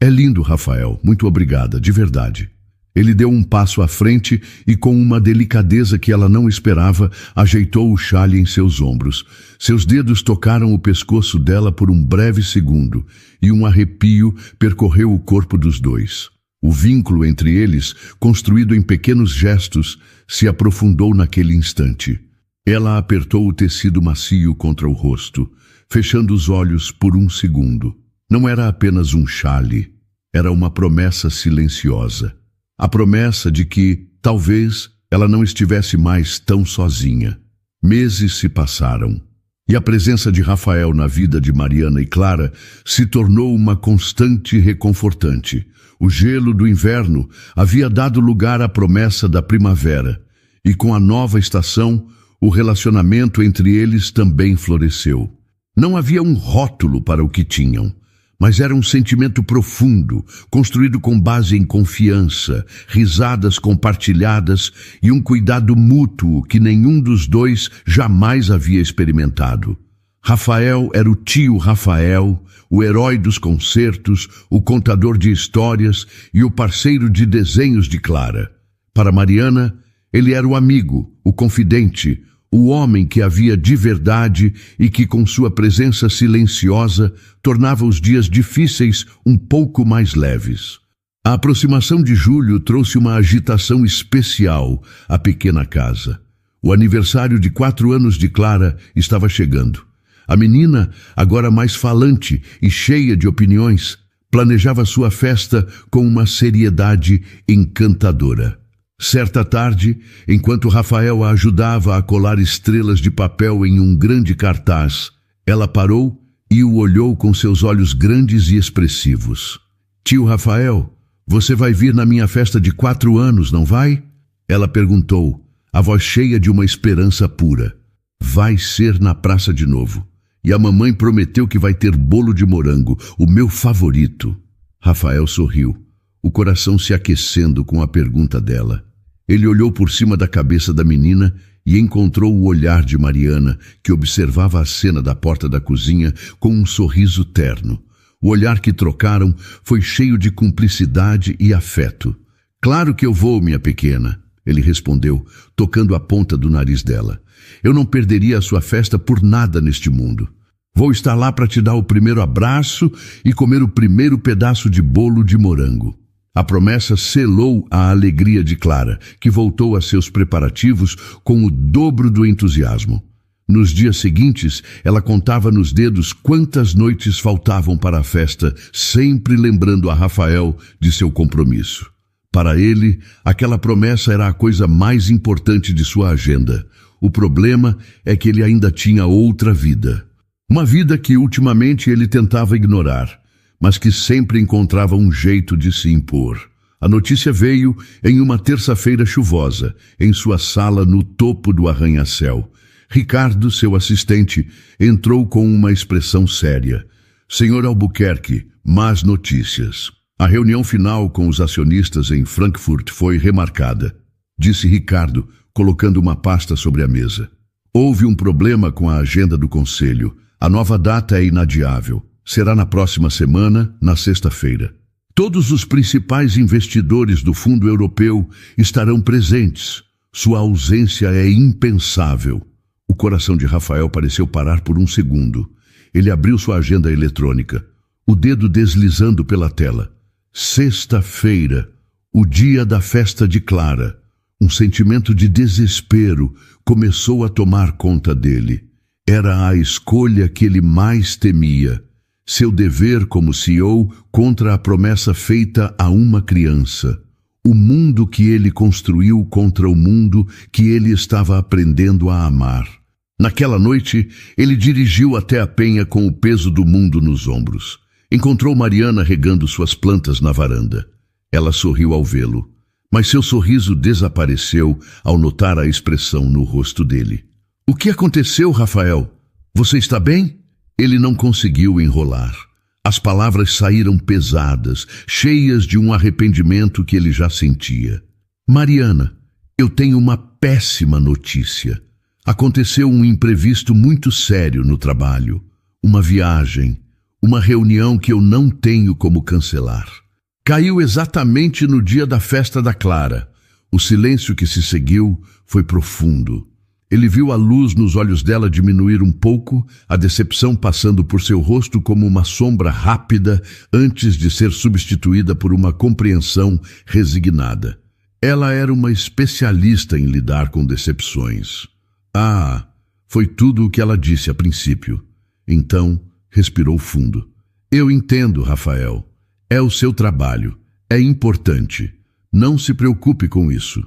É lindo, Rafael. Muito obrigada, de verdade. Ele deu um passo à frente e, com uma delicadeza que ela não esperava, ajeitou o chale em seus ombros. Seus dedos tocaram o pescoço dela por um breve segundo, e um arrepio percorreu o corpo dos dois. O vínculo entre eles, construído em pequenos gestos, se aprofundou naquele instante. Ela apertou o tecido macio contra o rosto, fechando os olhos por um segundo. Não era apenas um chale, era uma promessa silenciosa. A promessa de que, talvez, ela não estivesse mais tão sozinha. Meses se passaram, e a presença de Rafael na vida de Mariana e Clara se tornou uma constante reconfortante. O gelo do inverno havia dado lugar à promessa da primavera, e com a nova estação, o relacionamento entre eles também floresceu. Não havia um rótulo para o que tinham, mas era um sentimento profundo, construído com base em confiança, risadas compartilhadas e um cuidado mútuo que nenhum dos dois jamais havia experimentado. Rafael era o tio Rafael, o herói dos concertos, o contador de histórias e o parceiro de desenhos de Clara. Para Mariana, ele era o amigo, o confidente, o homem que havia de verdade e que, com sua presença silenciosa, tornava os dias difíceis um pouco mais leves. A aproximação de julho trouxe uma agitação especial à pequena casa. O aniversário de 4 anos de Clara estava chegando. A menina, agora mais falante e cheia de opiniões, planejava sua festa com uma seriedade encantadora. Certa tarde, enquanto Rafael a ajudava a colar estrelas de papel em um grande cartaz, ela parou e o olhou com seus olhos grandes e expressivos. "Tio Rafael, você vai vir na minha festa de 4 anos, não vai?" Ela perguntou, a voz cheia de uma esperança pura. "Vai ser na praça de novo. E a mamãe prometeu que vai ter bolo de morango, o meu favorito." Rafael sorriu, o coração se aquecendo com a pergunta dela. Ele olhou por cima da cabeça da menina e encontrou o olhar de Mariana, que observava a cena da porta da cozinha com um sorriso terno. O olhar que trocaram foi cheio de cumplicidade e afeto. "Claro que eu vou, minha pequena," ele respondeu, tocando a ponta do nariz dela. "Eu não perderia a sua festa por nada neste mundo. Vou estar lá para te dar o primeiro abraço e comer o primeiro pedaço de bolo de morango." A promessa selou a alegria de Clara, que voltou a seus preparativos com o dobro do entusiasmo. Nos dias seguintes, ela contava nos dedos quantas noites faltavam para a festa, sempre lembrando a Rafael de seu compromisso. Para ele, aquela promessa era a coisa mais importante de sua agenda. O problema é que ele ainda tinha outra vida. Uma vida que ultimamente ele tentava ignorar, mas que sempre encontrava um jeito de se impor. A notícia veio em uma terça-feira chuvosa, em sua sala no topo do arranha-céu. Ricardo, seu assistente, entrou com uma expressão séria. "Senhor Albuquerque, más notícias. A reunião final com os acionistas em Frankfurt foi remarcada", disse Ricardo, colocando uma pasta sobre a mesa. "Houve um problema com a agenda do conselho. A nova data é inadiável. Será na próxima semana, na sexta-feira. Todos os principais investidores do Fundo Europeu estarão presentes. Sua ausência é impensável." O coração de Rafael pareceu parar por um segundo. Ele abriu sua agenda eletrônica, o dedo deslizando pela tela. Sexta-feira, o dia da festa de Clara. Um sentimento de desespero começou a tomar conta dele. Era a escolha que ele mais temia. Seu dever como CEO contra a promessa feita a uma criança. O mundo que ele construiu contra o mundo que ele estava aprendendo a amar. Naquela noite, ele dirigiu até a penha com o peso do mundo nos ombros. Encontrou Mariana regando suas plantas na varanda. Ela sorriu ao vê-lo, mas seu sorriso desapareceu ao notar a expressão no rosto dele. "O que aconteceu, Rafael? Você está bem?" Ele não conseguiu enrolar. As palavras saíram pesadas, cheias de um arrependimento que ele já sentia. "Mariana, eu tenho uma péssima notícia. Aconteceu um imprevisto muito sério no trabalho. Uma viagem, uma reunião que eu não tenho como cancelar. Caiu exatamente no dia da festa da Clara." O silêncio que se seguiu foi profundo. Ele viu a luz nos olhos dela diminuir um pouco, a decepção passando por seu rosto como uma sombra rápida antes de ser substituída por uma compreensão resignada. Ela era uma especialista em lidar com decepções. "Ah", foi tudo o que ela disse a princípio. Então, respirou fundo. "Eu entendo, Rafael. É o seu trabalho. É importante. Não se preocupe com isso."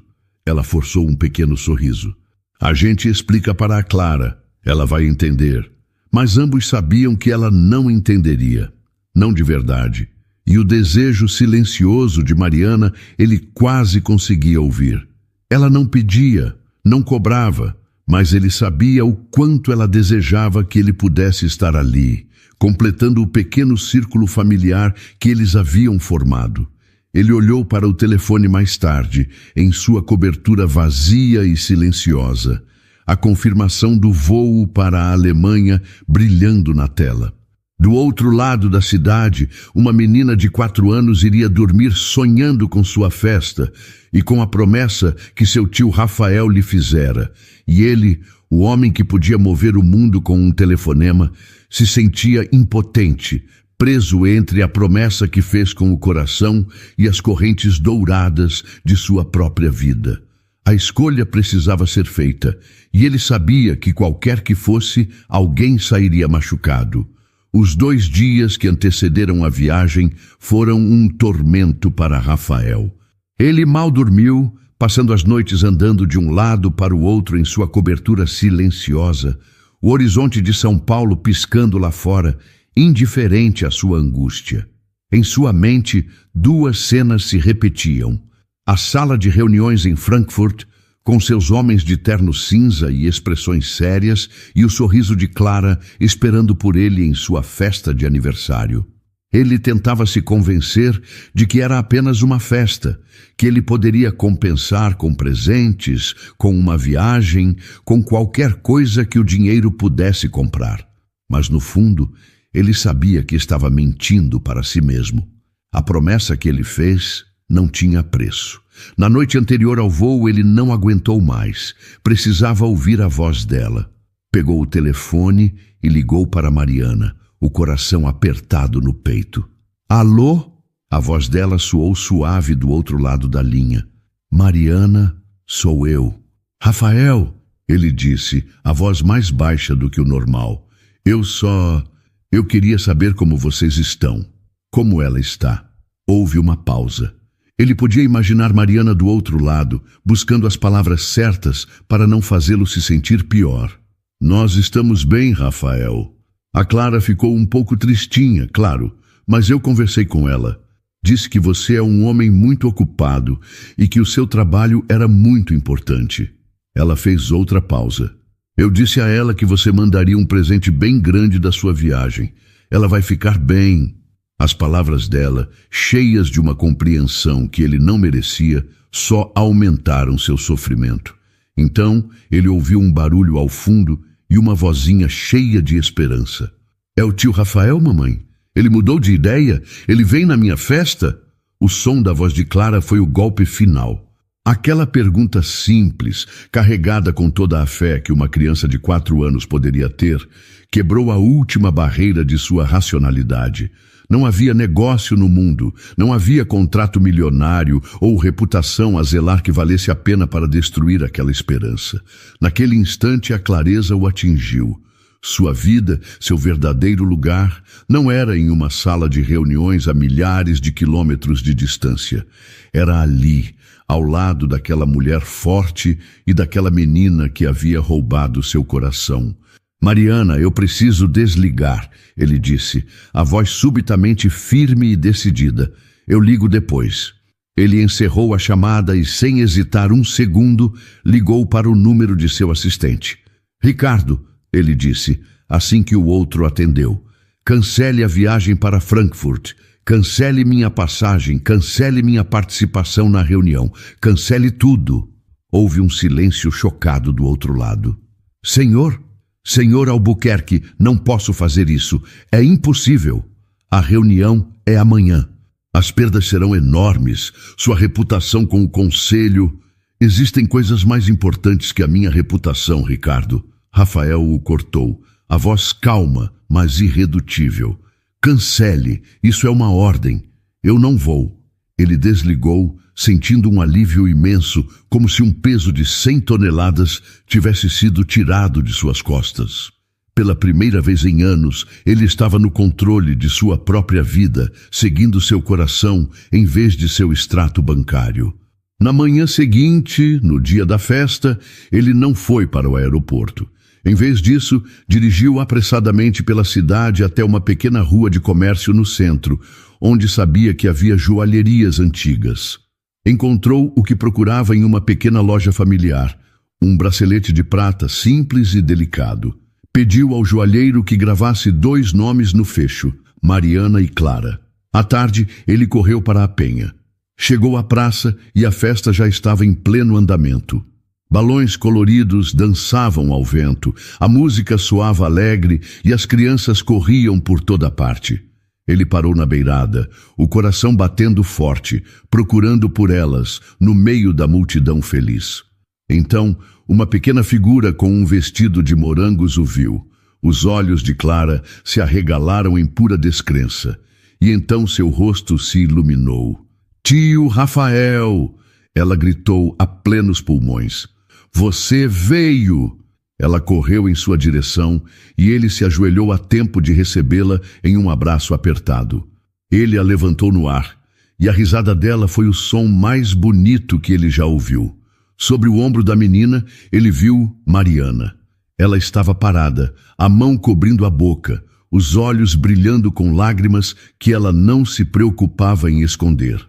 Ela forçou um pequeno sorriso. "A gente explica para a Clara. Ela vai entender." Mas ambos sabiam que ela não entenderia. Não de verdade. E o desejo silencioso de Mariana ele quase conseguia ouvir. Ela não pedia, não cobrava, mas ele sabia o quanto ela desejava que ele pudesse estar ali, completando o pequeno círculo familiar que eles haviam formado. Ele olhou para o telefone mais tarde, em sua cobertura vazia e silenciosa, a confirmação do voo para a Alemanha brilhando na tela. Do outro lado da cidade, uma menina de 4 anos iria dormir sonhando com sua festa e com a promessa que seu tio Rafael lhe fizera. E ele, o homem que podia mover o mundo com um telefonema, se sentia impotente, preso entre a promessa que fez com o coração e as correntes douradas de sua própria vida. A escolha precisava ser feita, e ele sabia que qualquer que fosse, alguém sairia machucado. Os 2 dias que antecederam a viagem foram um tormento para Rafael. Ele mal dormiu, passando as noites andando de um lado para o outro em sua cobertura silenciosa, o horizonte de São Paulo piscando lá fora, indiferente à sua angústia. Em sua mente, 2 cenas se repetiam. A sala de reuniões em Frankfurt, com seus homens de terno cinza e expressões sérias, e o sorriso de Clara esperando por ele em sua festa de aniversário. Ele tentava se convencer de que era apenas uma festa, que ele poderia compensar com presentes, com uma viagem, com qualquer coisa que o dinheiro pudesse comprar. Mas no fundo, ele sabia que estava mentindo para si mesmo. A promessa que ele fez não tinha preço. Na noite anterior ao voo, ele não aguentou mais. Precisava ouvir a voz dela. Pegou o telefone e ligou para Mariana, o coração apertado no peito. Alô? A voz dela soou suave do outro lado da linha. Mariana, sou eu. Rafael, ele disse, a voz mais baixa do que o normal. Eu queria saber como vocês estão. Como ela está? Houve uma pausa. Ele podia imaginar Mariana do outro lado, buscando as palavras certas para não fazê-lo se sentir pior. Nós estamos bem, Rafael. A Clara ficou um pouco tristinha, claro, mas eu conversei com ela. Disse que você é um homem muito ocupado e que o seu trabalho era muito importante. Ela fez outra pausa. Eu disse a ela que você mandaria um presente bem grande da sua viagem. Ela vai ficar bem. As palavras dela, cheias de uma compreensão que ele não merecia, só aumentaram seu sofrimento. Então, ele ouviu um barulho ao fundo e uma vozinha cheia de esperança. É o tio Rafael, mamãe? Ele mudou de ideia? Ele vem na minha festa? O som da voz de Clara foi o golpe final. Aquela pergunta simples, carregada com toda a fé que uma criança de 4 anos poderia ter, quebrou a última barreira de sua racionalidade. Não havia negócio no mundo, não havia contrato milionário ou reputação a zelar que valesse a pena para destruir aquela esperança. Naquele instante a clareza o atingiu. Sua vida, seu verdadeiro lugar, não era em uma sala de reuniões a milhares de quilômetros de distância. Era ali, ao lado daquela mulher forte e daquela menina que havia roubado seu coração. Mariana, eu preciso desligar, ele disse, a voz subitamente firme e decidida. Eu ligo depois. Ele encerrou a chamada e, sem hesitar um segundo, ligou para o número de seu assistente. Ricardo, ele disse, assim que o outro atendeu. Cancele a viagem para Frankfurt. Cancele minha passagem. Cancele minha participação na reunião. Cancele tudo. Houve um silêncio chocado do outro lado. Senhor Albuquerque, não posso fazer isso. É impossível. A reunião é amanhã. As perdas serão enormes. Sua reputação com o conselho. Existem coisas mais importantes que a minha reputação, Ricardo. Rafael o cortou, a voz calma, mas irredutível. Cancele, isso é uma ordem. Eu não vou. Ele desligou, sentindo um alívio imenso, como se um peso de 100 toneladas tivesse sido tirado de suas costas. Pela primeira vez em anos, ele estava no controle de sua própria vida, seguindo seu coração em vez de seu extrato bancário. Na manhã seguinte, no dia da festa, ele não foi para o aeroporto. Em vez disso, dirigiu apressadamente pela cidade até uma pequena rua de comércio no centro, onde sabia que havia joalherias antigas. Encontrou o que procurava em uma pequena loja familiar, um bracelete de prata simples e delicado. Pediu ao joalheiro que gravasse 2 nomes no fecho, Mariana e Clara. À tarde, ele correu para a Penha. Chegou à praça e a festa já estava em pleno andamento. Balões coloridos dançavam ao vento, a música soava alegre e as crianças corriam por toda parte. Ele parou na beirada, o coração batendo forte, procurando por elas, no meio da multidão feliz. Então, uma pequena figura com um vestido de morangos o viu. Os olhos de Clara se arregalaram em pura descrença, e então seu rosto se iluminou. "Tio Rafael!" Ela gritou a plenos pulmões. "Você veio!" Ela correu em sua direção e ele se ajoelhou a tempo de recebê-la em um abraço apertado. Ele a levantou no ar, e a risada dela foi o som mais bonito que ele já ouviu. Sobre o ombro da menina, ele viu Mariana. Ela estava parada, a mão cobrindo a boca, os olhos brilhando com lágrimas que ela não se preocupava em esconder.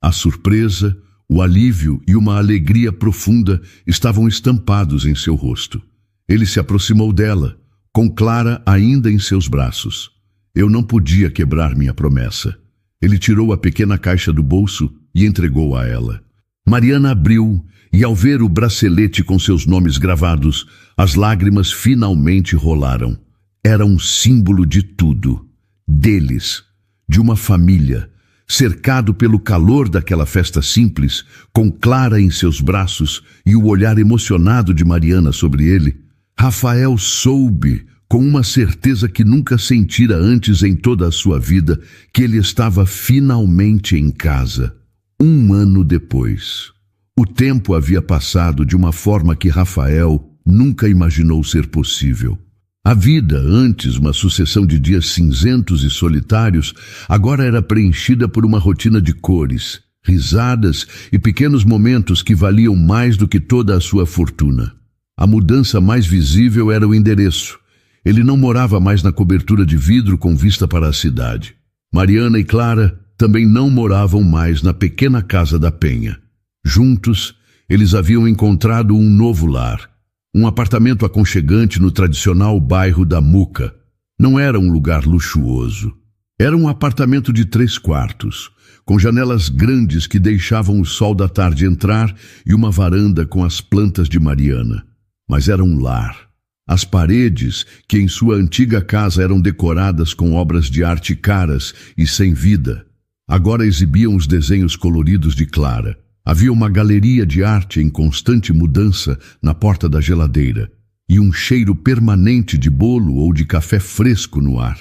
A surpresa, o alívio e uma alegria profunda estavam estampados em seu rosto. Ele se aproximou dela, com Clara ainda em seus braços. Eu não podia quebrar minha promessa. Ele tirou a pequena caixa do bolso e entregou a ela. Mariana abriu, e ao ver o bracelete com seus nomes gravados, as lágrimas finalmente rolaram. Era um símbolo de tudo. Deles, de uma família, cercado pelo calor daquela festa simples, com Clara em seus braços e o olhar emocionado de Mariana sobre ele. Rafael soube, com uma certeza que nunca sentira antes em toda a sua vida, que ele estava finalmente em casa. 1 ano depois. O tempo havia passado de uma forma que Rafael nunca imaginou ser possível. A vida, antes uma sucessão de dias cinzentos e solitários, agora era preenchida por uma rotina de cores, risadas e pequenos momentos que valiam mais do que toda a sua fortuna. A mudança mais visível era o endereço. Ele não morava mais na cobertura de vidro com vista para a cidade. Mariana e Clara também não moravam mais na pequena casa da Penha. Juntos, eles haviam encontrado um novo lar. Um apartamento aconchegante no tradicional bairro da Muca. Não era um lugar luxuoso. Era um apartamento de 3 quartos, com janelas grandes que deixavam o sol da tarde entrar e uma varanda com as plantas de Mariana. Mas era um lar. As paredes, que em sua antiga casa eram decoradas com obras de arte caras e sem vida, agora exibiam os desenhos coloridos de Clara. Havia uma galeria de arte em constante mudança na porta da geladeira e um cheiro permanente de bolo ou de café fresco no ar.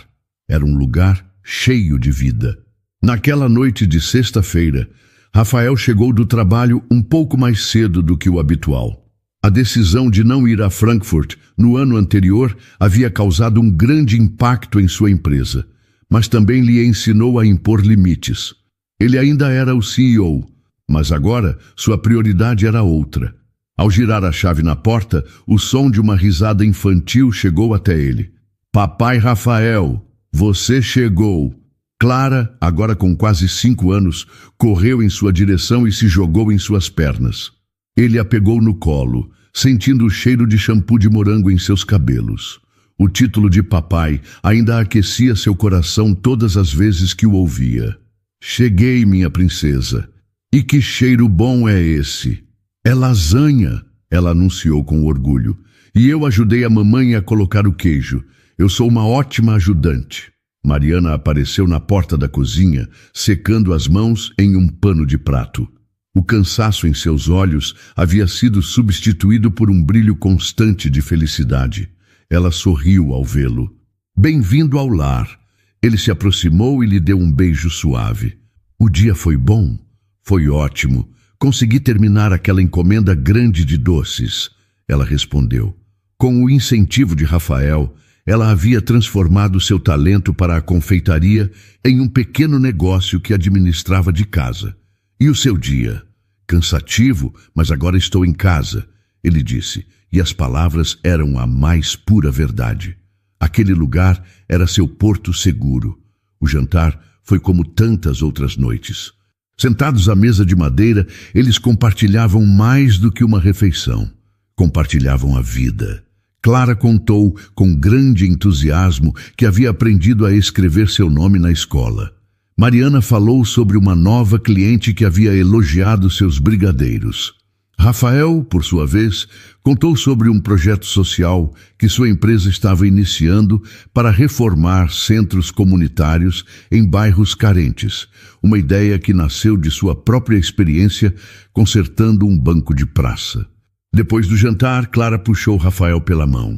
Era um lugar cheio de vida. Naquela noite de sexta-feira, Rafael chegou do trabalho um pouco mais cedo do que o habitual. A decisão de não ir a Frankfurt no ano anterior havia causado um grande impacto em sua empresa, mas também lhe ensinou a impor limites. Ele ainda era o CEO, mas agora sua prioridade era outra. Ao girar a chave na porta, o som de uma risada infantil chegou até ele. "Papai Rafael, você chegou!" Clara, agora com quase 5 anos, correu em sua direção e se jogou em suas pernas. Ele a pegou no colo, sentindo o cheiro de shampoo de morango em seus cabelos. O título de papai ainda aquecia seu coração todas as vezes que o ouvia. "Cheguei, minha princesa. E que cheiro bom é esse?" "É lasanha", ela anunciou com orgulho. "E eu ajudei a mamãe a colocar o queijo. Eu sou uma ótima ajudante." Mariana apareceu na porta da cozinha, secando as mãos em um pano de prato. O cansaço em seus olhos havia sido substituído por um brilho constante de felicidade. Ela sorriu ao vê-lo. "Bem-vindo ao lar." Ele se aproximou e lhe deu um beijo suave. "O dia foi bom?" "Foi ótimo. Consegui terminar aquela encomenda grande de doces." Ela respondeu. Com o incentivo de Rafael, ela havia transformado seu talento para a confeitaria em um pequeno negócio que administrava de casa. "E o seu dia?" "Cansativo, mas agora estou em casa", ele disse, e as palavras eram a mais pura verdade. Aquele lugar era seu porto seguro. O jantar foi como tantas outras noites. Sentados à mesa de madeira, eles compartilhavam mais do que uma refeição. Compartilhavam a vida. Clara contou com grande entusiasmo que havia aprendido a escrever seu nome na escola. Mariana falou sobre uma nova cliente que havia elogiado seus brigadeiros. Rafael, por sua vez, contou sobre um projeto social que sua empresa estava iniciando para reformar centros comunitários em bairros carentes, uma ideia que nasceu de sua própria experiência consertando um banco de praça. Depois do jantar, Clara puxou Rafael pela mão.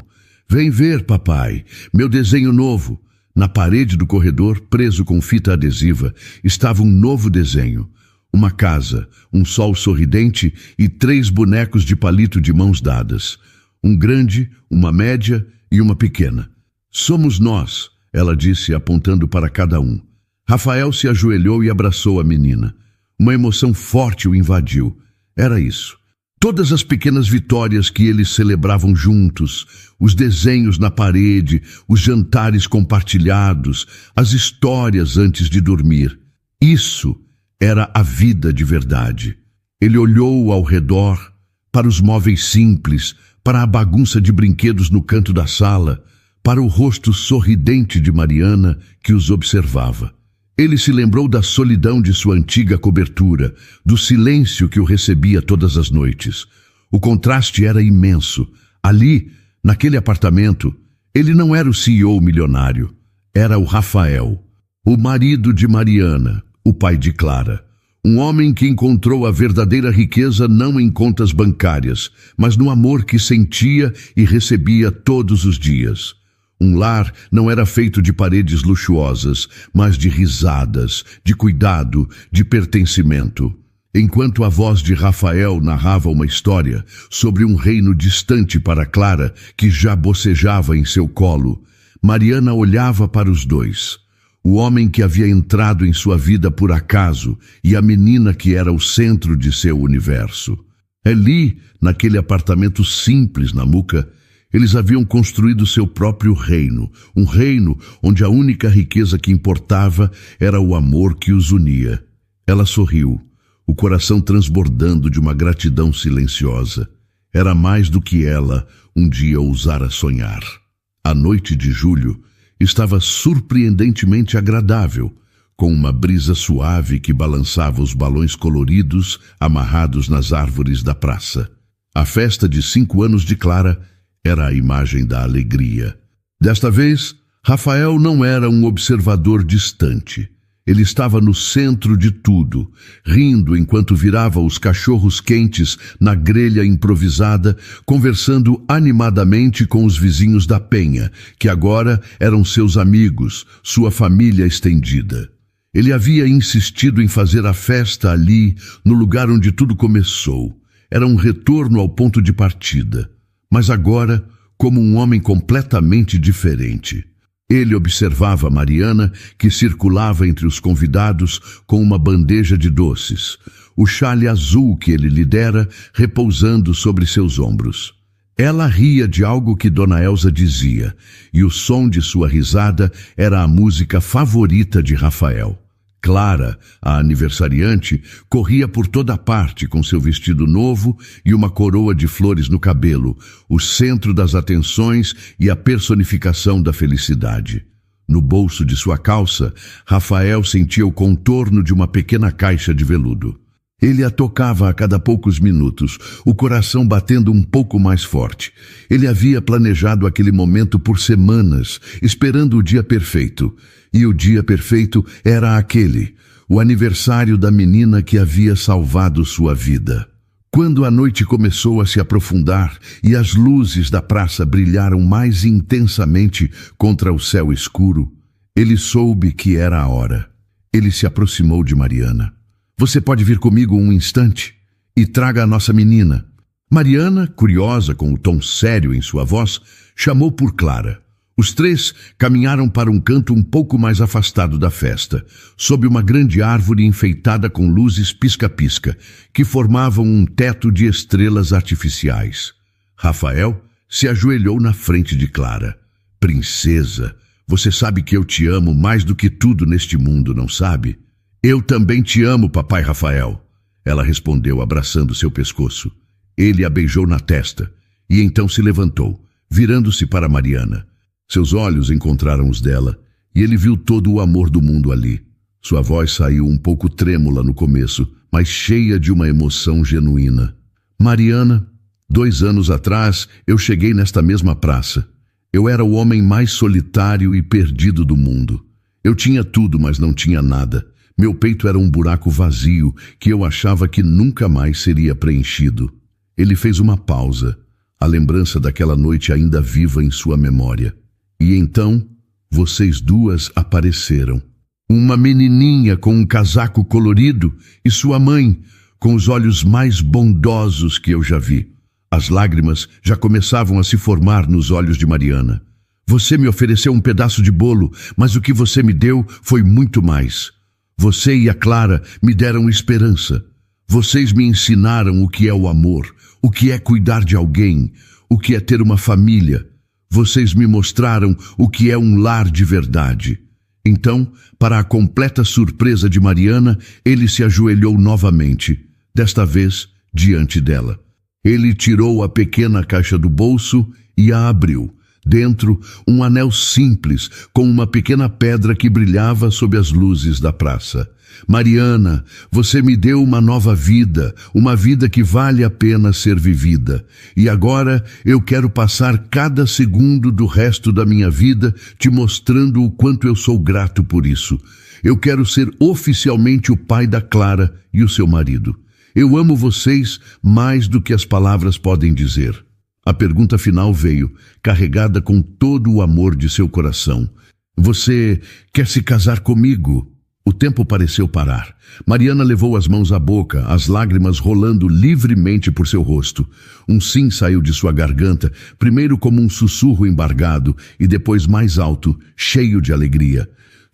Vem ver, papai, meu desenho novo. Na parede do corredor, preso com fita adesiva, estava um novo desenho. Uma casa, um sol sorridente e 3 bonecos de palito de mãos dadas. Um grande, uma média e uma pequena. Somos nós, ela disse, apontando para cada um. Rafael se ajoelhou e abraçou a menina. Uma emoção forte o invadiu. Era isso. Todas as pequenas vitórias que eles celebravam juntos, os desenhos na parede, os jantares compartilhados, as histórias antes de dormir. Isso era a vida de verdade. Ele olhou ao redor, para os móveis simples, para a bagunça de brinquedos no canto da sala, para o rosto sorridente de Mariana que os observava. Ele se lembrou da solidão de sua antiga cobertura, do silêncio que o recebia todas as noites. O contraste era imenso. Ali, naquele apartamento, ele não era o CEO milionário. Era o Rafael, o marido de Mariana, o pai de Clara. Um homem que encontrou a verdadeira riqueza não em contas bancárias, mas no amor que sentia e recebia todos os dias. Um lar não era feito de paredes luxuosas, mas de risadas, de cuidado, de pertencimento. Enquanto a voz de Rafael narrava uma história sobre um reino distante para Clara, que já bocejava em seu colo, Mariana olhava para os dois. O homem que havia entrado em sua vida por acaso e a menina que era o centro de seu universo. Ali, naquele apartamento simples na Muca, eles haviam construído seu próprio reino, um reino onde a única riqueza que importava era o amor que os unia. Ela sorriu, o coração transbordando de uma gratidão silenciosa. Era mais do que ela um dia ousara sonhar. A noite de julho estava surpreendentemente agradável, com uma brisa suave que balançava os balões coloridos amarrados nas árvores da praça. A festa de 5 anos de Clara era a imagem da alegria. Desta vez, Rafael não era um observador distante. Ele estava no centro de tudo, rindo enquanto virava os cachorros quentes na grelha improvisada, conversando animadamente com os vizinhos da penha, que agora eram seus amigos, sua família estendida. Ele havia insistido em fazer a festa ali, no lugar onde tudo começou. Era um retorno ao ponto de partida. Mas agora, como um homem completamente diferente. Ele observava Mariana, que circulava entre os convidados com uma bandeja de doces, o chale azul que ele lhe dera repousando sobre seus ombros. Ela ria de algo que Dona Elsa dizia, e o som de sua risada era a música favorita de Rafael. Clara, a aniversariante, corria por toda parte com seu vestido novo e uma coroa de flores no cabelo, o centro das atenções e a personificação da felicidade. No bolso de sua calça, Rafael sentia o contorno de uma pequena caixa de veludo. Ele a tocava a cada poucos minutos, o coração batendo um pouco mais forte. Ele havia planejado aquele momento por semanas, esperando o dia perfeito. E o dia perfeito era aquele, o aniversário da menina que havia salvado sua vida. Quando a noite começou a se aprofundar e as luzes da praça brilharam mais intensamente contra o céu escuro, ele soube que era a hora. Ele se aproximou de Mariana. Você pode vir comigo um instante? E traga a nossa menina. Mariana, curiosa com o tom sério em sua voz, chamou por Clara. Os 3 caminharam para um canto um pouco mais afastado da festa, sob uma grande árvore enfeitada com luzes pisca-pisca, que formavam um teto de estrelas artificiais. Rafael se ajoelhou na frente de Clara. Princesa, você sabe que eu te amo mais do que tudo neste mundo, não sabe? Eu também te amo, papai Rafael. Ela respondeu, abraçando seu pescoço. Ele a beijou na testa, e então se levantou, virando-se para Mariana. Seus olhos encontraram os dela, e ele viu todo o amor do mundo ali. Sua voz saiu um pouco trêmula no começo, mas cheia de uma emoção genuína. Mariana, 2 anos atrás, eu cheguei nesta mesma praça. Eu era o homem mais solitário e perdido do mundo. Eu tinha tudo, mas não tinha nada. Meu peito era um buraco vazio que eu achava que nunca mais seria preenchido. Ele fez uma pausa. a lembrança daquela noite ainda viva em sua memória. E então, vocês duas apareceram. Uma menininha com um casaco colorido e sua mãe, com os olhos mais bondosos que eu já vi. As lágrimas já começavam a se formar nos olhos de Mariana. Você me ofereceu um pedaço de bolo, mas o que você me deu foi muito mais. Você e a Clara me deram esperança. Vocês me ensinaram o que é o amor, o que é cuidar de alguém, o que é ter uma família. Vocês me mostraram o que é um lar de verdade. Então, para a completa surpresa de Mariana, ele se ajoelhou novamente, desta vez diante dela. Ele tirou a pequena caixa do bolso e a abriu. Dentro, um anel simples, com uma pequena pedra que brilhava sob as luzes da praça. Mariana, você me deu uma nova vida, uma vida que vale a pena ser vivida. E agora eu quero passar cada segundo do resto da minha vida te mostrando o quanto eu sou grato por isso. Eu quero ser oficialmente o pai da Clara e o seu marido. Eu amo vocês mais do que as palavras podem dizer. A pergunta final veio, carregada com todo o amor de seu coração. Você quer se casar comigo? O tempo pareceu parar. Mariana levou as mãos à boca, as lágrimas rolando livremente por seu rosto. Um sim saiu de sua garganta, primeiro como um sussurro embargado e depois mais alto, cheio de alegria.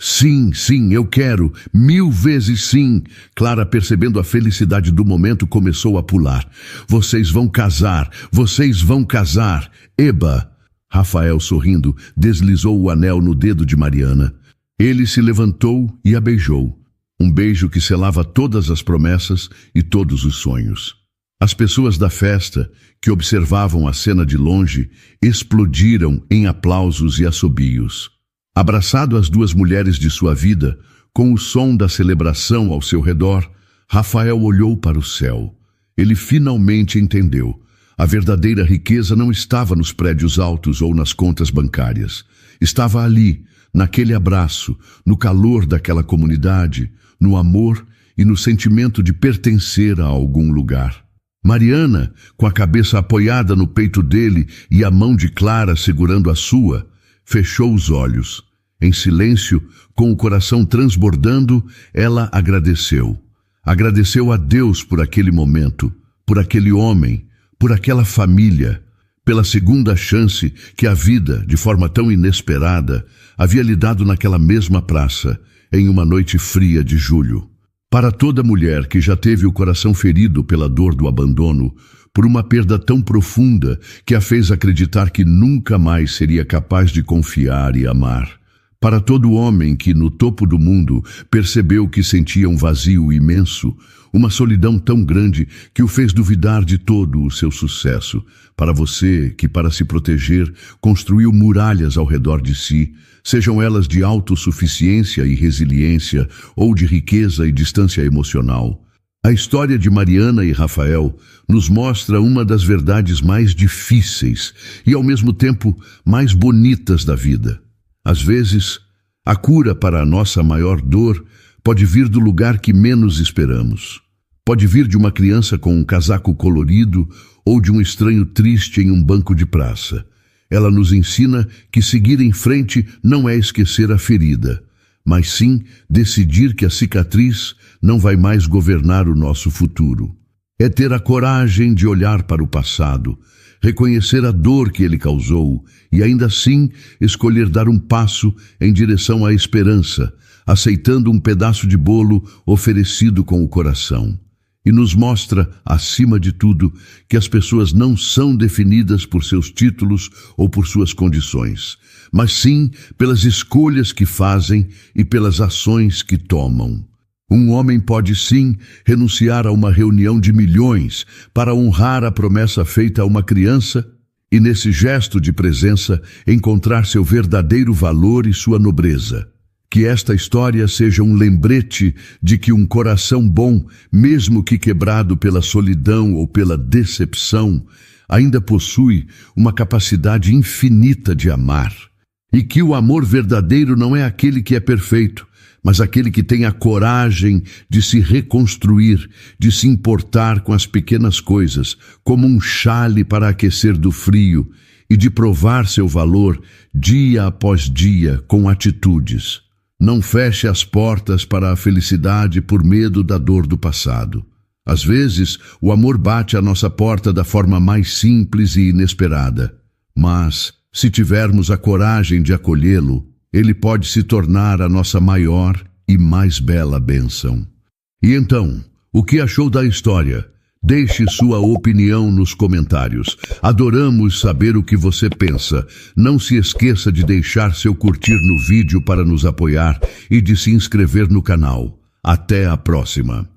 Sim, sim, eu quero, 1000 vezes sim. Clara, percebendo a felicidade do momento, começou a pular. Vocês vão casar, vocês vão casar. Eba! Rafael, sorrindo, deslizou o anel no dedo de Mariana. Ele se levantou e a beijou. Um beijo que selava todas as promessas e todos os sonhos. As pessoas da festa, que observavam a cena de longe, explodiram em aplausos e assobios. Abraçado às duas mulheres de sua vida, com o som da celebração ao seu redor, Rafael olhou para o céu. Ele finalmente entendeu. A verdadeira riqueza não estava nos prédios altos ou nas contas bancárias. Estava ali, naquele abraço, no calor daquela comunidade, no amor e no sentimento de pertencer a algum lugar. Mariana, com a cabeça apoiada no peito dele e a mão de Clara segurando a sua, fechou os olhos. Em silêncio, com o coração transbordando, ela agradeceu. Agradeceu a Deus por aquele momento, por aquele homem, por aquela família, pela segunda chance que a vida, de forma tão inesperada, havia lhe dado naquela mesma praça, em uma noite fria de julho. Para toda mulher que já teve o coração ferido pela dor do abandono, por uma perda tão profunda que a fez acreditar que nunca mais seria capaz de confiar e amar. Para todo homem que, no topo do mundo, percebeu que sentia um vazio imenso, uma solidão tão grande que o fez duvidar de todo o seu sucesso. Para você que, para se proteger, construiu muralhas ao redor de si, sejam elas de autossuficiência e resiliência ou de riqueza e distância emocional. A história de Mariana e Rafael nos mostra uma das verdades mais difíceis e, ao mesmo tempo, mais bonitas da vida. Às vezes, a cura para a nossa maior dor pode vir do lugar que menos esperamos. Pode vir de uma criança com um casaco colorido ou de um estranho triste em um banco de praça. Ela nos ensina que seguir em frente não é esquecer a ferida, mas sim decidir que a cicatriz não vai mais governar o nosso futuro. É ter a coragem de olhar para o passado, reconhecer a dor que ele causou e ainda assim escolher dar um passo em direção à esperança, aceitando um pedaço de bolo oferecido com o coração. E nos mostra, acima de tudo, que as pessoas não são definidas por seus títulos ou por suas condições, mas sim pelas escolhas que fazem e pelas ações que tomam. Um homem pode sim renunciar a uma reunião de milhões para honrar a promessa feita a uma criança e, nesse gesto de presença, encontrar seu verdadeiro valor e sua nobreza. Que esta história seja um lembrete de que um coração bom, mesmo que quebrado pela solidão ou pela decepção, ainda possui uma capacidade infinita de amar. E que o amor verdadeiro não é aquele que é perfeito, mas aquele que tem a coragem de se reconstruir, de se importar com as pequenas coisas, como um chale para aquecer do frio, e de provar seu valor dia após dia com atitudes. Não feche as portas para a felicidade por medo da dor do passado. Às vezes, o amor bate à nossa porta da forma mais simples e inesperada, mas, se tivermos a coragem de acolhê-lo, ele pode se tornar a nossa maior e mais bela bênção. E então, o que achou da história? Deixe sua opinião nos comentários. Adoramos saber o que você pensa. Não se esqueça de deixar seu curtir no vídeo para nos apoiar e de se inscrever no canal. Até a próxima!